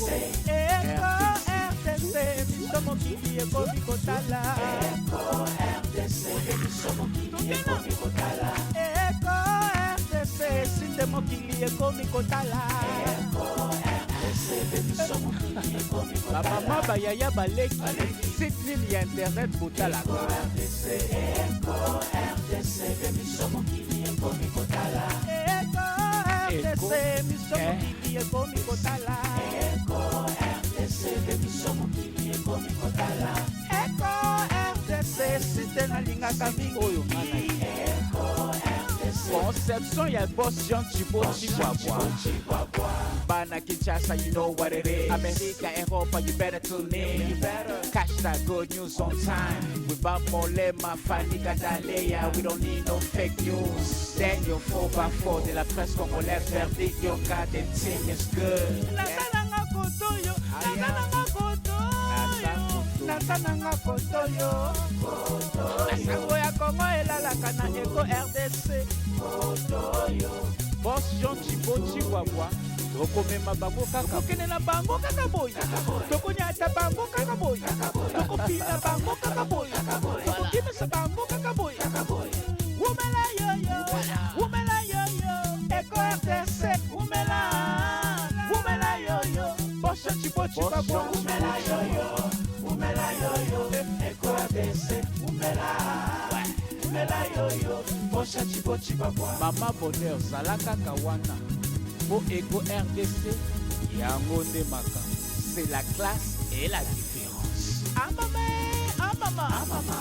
RDC émission mokili ekomi kotala Eco RDC émission mokili ekomi kotala Eco RDC site mokili ekomi kotala la maman bayaya baleki site nini ya internet botala site nalingaka mingi oyo conception ya boss Jean Chibo Chihuahua Bana Kinshasa, you know what it is. America, Europa, you better tune in. You better catch that good news on time. With Bob Molema, Fanny Gadalea, we don't need no fake news. Daniel 4x4 de la presse congolaise, verdict, your goddamn team is good. natananga fotoyo asango ya Kongo elalaka na Eco RDC Boss Jean Chiboti Wabwa tokomema bango kaka tokende na bango kaka boy tokonyata bango kaka boy tokopina bango kaka boy tokokimisa bango kaka boy umela yoyo Eco RDC umela yoyo Boss Jean Chiboti Wabwa umela yoyo Eco RDC umela yoyo Boss Jean Chiboti Wabwa Mama Bonheur zalaka kawana pour Eco RDC, Yangonde Maka. C'est la classe et la différence.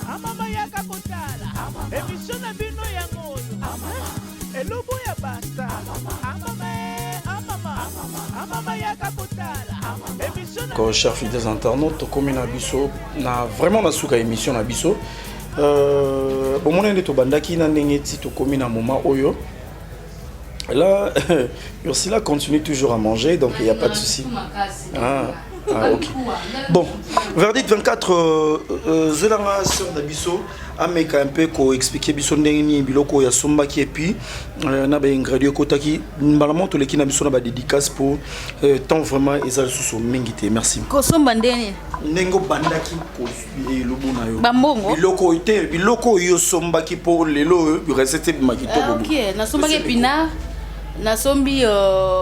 Amama yaka kotala. Émission na bino yango. Elobo ya basta. Amama yaka kotala. Émission na chers fidèles internautes, comme na biso, na vraiment na suka émission na biso. Bon mon ende to bandaki na ndengeti to komi na moment oyo. Là, Ursula continue toujours à manger, donc il n'y a pas de souci. Ok. Bon, verdict 24, Zelanga sœur d'Abisso, Ameka un peu ko expliquer Bisso ndengeni biloko ya sombaki et puis na ba ingrédients kotaki normalement tous les qui na biso na ba dédicace pour tant vraiment ezal sous mingité. Merci. Ko somba ndeni. Nengo bandaki ko lobuna yo. Bambongo. Biloko yo sombaki pour lelo recette makito. OK, na sombaki épinard. Nasombi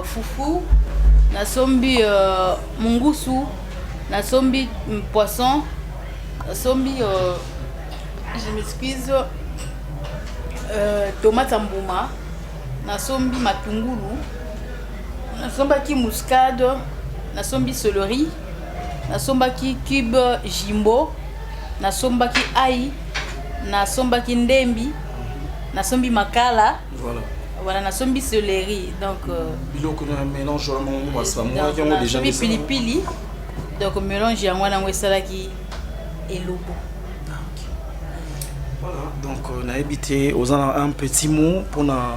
foufou, nasombi mungusu, nasombi poisson, nasombi je m'excuse tomate ambouma, nasombi matungulu, nasombaki muscade, nasombi céleri, nasombaki cube jimbo, nasombaki ail, nasombaki ndembi, nasombi makala. Voilà, na sombi céleri, donc biloko na mélange moi ça moi qui ont déjà mis pili donc mélange yango na ngwesala ki elobo. Voilà, donc na habité aux un petit mot pour na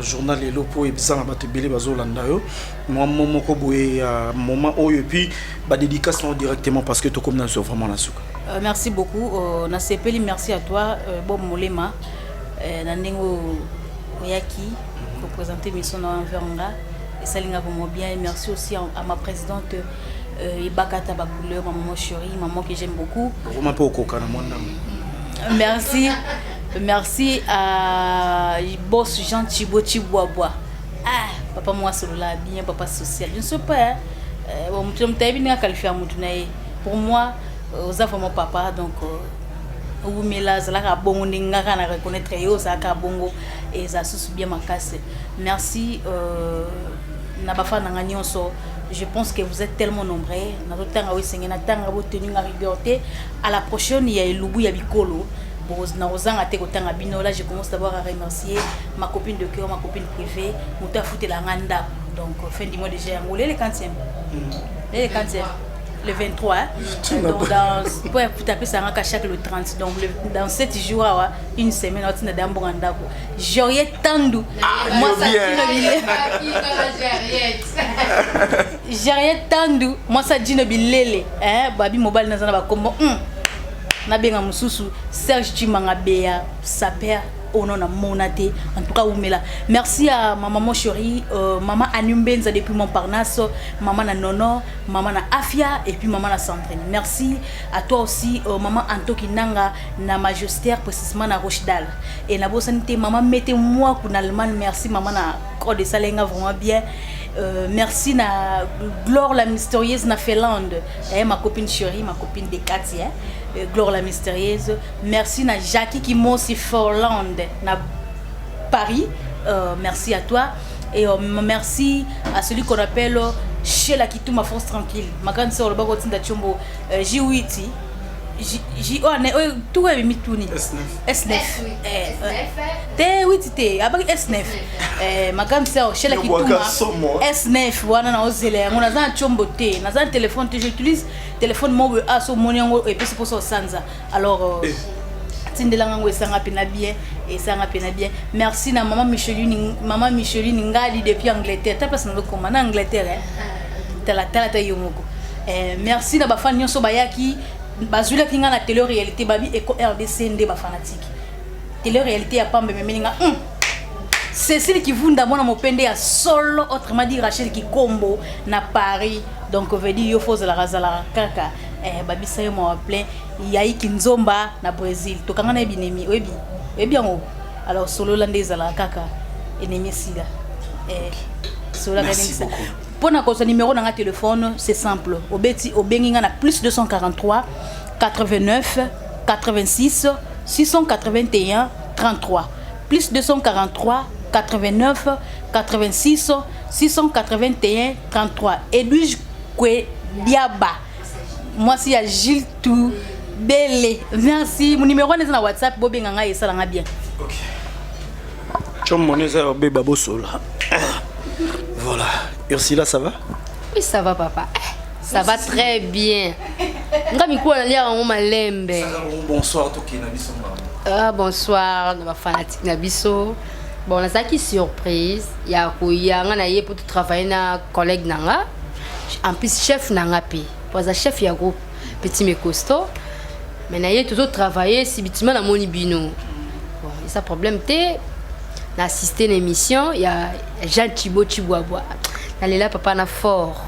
journal elopo et bizana bato belé bazolanda yo moi moko boye moment oyo puis ba dédicace directement parce que to comme na vraiment na suka. Merci beaucoup na sepeli, merci à toi Bob Molema na ndengo Oyaki pour présenter mission dans Enveranga et ça linga vraiment bien et merci aussi à ma présidente Ibakata Bakouleur, maman chérie, maman que j'aime beaucoup. Merci à boss Jean Chiboti Wabwa. Ah, papa moi cela bien, papa social. Je ne sais pas bon tu me bien qualifié pour moi aux enfants mon papa donc reconnaître et ça se bien ma casse. Merci je pense que vous êtes tellement nombreux. À la prochaine, il y a Lubu Yabikolo. Là, je commence d'abord à remercier ma copine de cœur, ma copine privée, Mouta Fouté la Randa. Donc, fin du mois de janvier, les 40e. Les 40e. Le 23, hein? Donc pour taper ça à chaque le 30. Donc dans 7 jours, une semaine, j'aurais tendu. Moi ça j'aurais tendu. Moi ça dit bilele, hein? Babi mobile na zana comme na benga mususu Serge Chimangabea Saper ono na monate en tout cas umela. Merci à ma maman chérie, maman Anumbenza depuis Montparnasse, maman na Nono, maman na Afia et puis maman na Sandrine. Merci à toi aussi maman Antoki Nanga na Magistère précisément na Rochdal. Et na bosanité maman mettez-moi pour Allemagne, merci maman na Code de Salenga vraiment bien. Merci na Glore la mystérieuse na Finlande, ma copine chérie, ma copine de Cathy, Glore la mystérieuse. Merci na Jackie qui m'a aussi Finlande na Paris. Merci à toi et merci à celui qu'on appelle chez la Kitou ma force tranquille. Ma grande sœur le bagotin da Chombo J8. Tout est mis tout S9. T8 T avec S9. Ma grande sœur chez la Kitou S9 voilà na ozele on a un chombo T na un téléphone j'utilise téléphone mobile à so monyango et puis c'est pour ça sanza alors tindelango esanga pena bien et ça pena bien merci na maman Micheline ngali depuis Angleterre ta place na comme en Angleterre tala yomoko merci na ba fan nyonso bayaki bazula kinga na télé-réalité babi Eco RDC nde ba fanatique télé-réalité ya pambe memeninga Cécile qui vunda mona mopende ya solo autrement dit Rachel qui combo na Paris donc veut dire yo faut la razala kaka babi sayo mo plein yayi kinzomba na Brésil to kanga na binemi oyebi yango alors solo landeza la kaka ennemi sila solo la beaucoup. Pour notre numéro dans téléphone, c'est simple. Obeti obenginga na plus 243 89 86 681 33. Plus 243 89 86 681 33. Edwige Kwe Diaba. Moi c'est Gilles Tout Bele. Merci. Mon numéro est dans WhatsApp. Bobenganga et ça bien. Ok. Chom moneza beba bosola. Voilà. Ursula, ça va? Oui, ça va, papa. Ça va très bien. Bonsoir, Toki Nabiso. Ah, bonsoir, ma fanatique Nabiso. Bon, on a qui surprise. Il y a un pour travailler na collègue nanga. En plus, chef nanga pi. Pour ça, chef il y a groupe petit mais costaud. Mais na y toujours travailler si bâtiment na moni bino. Bon, et ça problème té. Na assisté à l'émission, il y a Jean Thibaut Chiboaboa. Nalela papa na fort.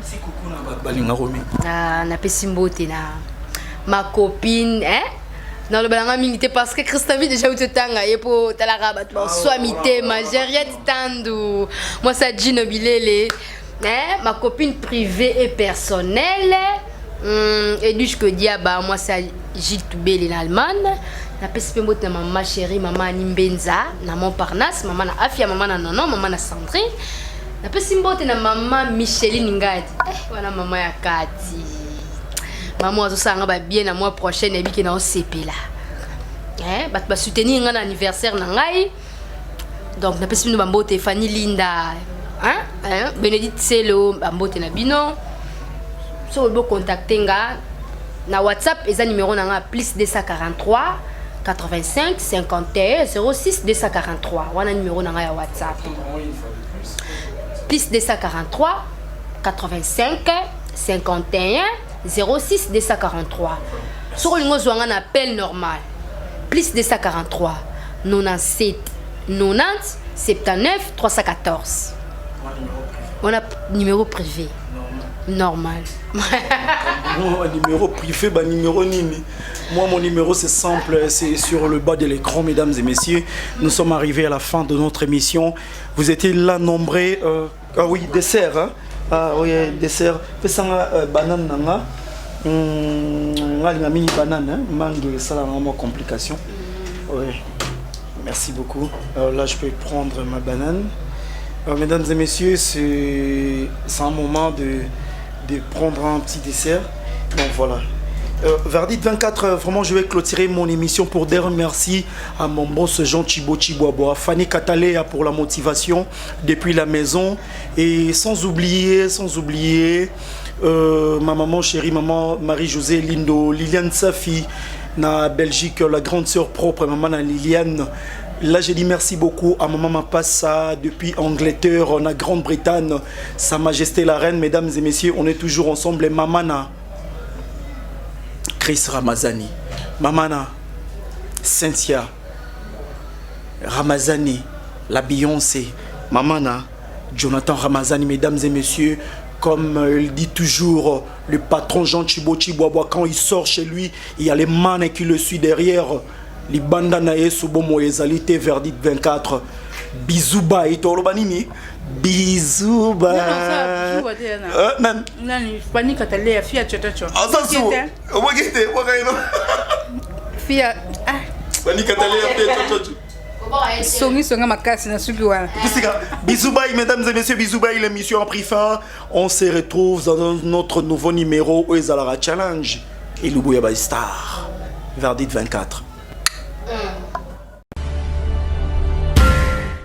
Si coucou na balinga romi. Na pesimbote na ma copine, hein? Dans le balanga milité parce que Christophe déjà où te tanga et pour talarabat soit mité ma gériette tandu. Moi ça dit nobilele. Hein? Ma copine privée et personnelle. Et du que diaba moi ça Gilles Toubel en Allemagne. Na pesimbote na maman chérie maman Nimbenza na Montparnasse maman na Afia maman na Nono maman na Sandrine. Na pesimbote na maman Micheline Ngadi. Wana maman ya Kati. Maman azosanga ba bien na mois prochain et biki na OCP là. Ba soutenir nga na anniversaire na ngai. Donc na pesimbote bambote Fanny Linda. Bénédicte Selo bambote na bino. So bo contacter nga na WhatsApp eza numéro na nga plus 243 85 51 06 243. Wana numéro na nga ya WhatsApp. Plus 243 85 51 06 243. Sur le numéro un appel normal. Plus 243 97 90 79 314. On a numéro privé. Normal. Mon numéro privé, bah numéro nini. Moi, mon numéro, c'est simple, c'est sur le bas de l'écran, mesdames et messieurs. Nous sommes arrivés à la fin de notre émission. Vous étiez là nombreux. Ah oui, dessert. Hein? Ah oui, dessert. Fais ça, banane, nanga. Mini banane, mangue, ça, là, vraiment complication. Oui. Merci beaucoup. Là, je peux prendre ma banane. Mesdames et messieurs, c'est un moment de prendre un petit dessert. Donc voilà. Verdict 24, vraiment je vais clôturer mon émission pour dire merci à mon boss Jean Thibaut Chiboaboa, Fanny Katalea pour la motivation depuis la maison et sans oublier ma maman chérie, maman Marie-Josée Lindo, Liliane Safi, na Belgique, la grande sœur propre, maman Liliane. Là, j'ai dit merci beaucoup à maman Mapassa depuis Angleterre, en Grande-Bretagne, Sa Majesté la Reine, mesdames et messieurs, on est toujours ensemble. Et Mamana, Chris Ramazani, Mamana, Cynthia, Ramazani, la Beyoncé, Mamana, Jonathan Ramazani, mesdames et messieurs, comme il dit toujours, le patron Jean Thibaut Chiboaboa, quand il sort chez lui, il y a les manes qui le suivent derrière. Les bandes naïe subomo ezalité verdict 24 bisous bye toloba nini bisous bye même nani Fanny Katalea fia chochocho attention wagete wagaino fia Fanny Katalea fia chochocho songa makasi na suki wana bisous bye mesdames et messieurs, bisous bye, l'émission a pris fin. On se retrouve dans notre nouveau numéro Oezalara Challenge et Lubuya by Star verdict 24.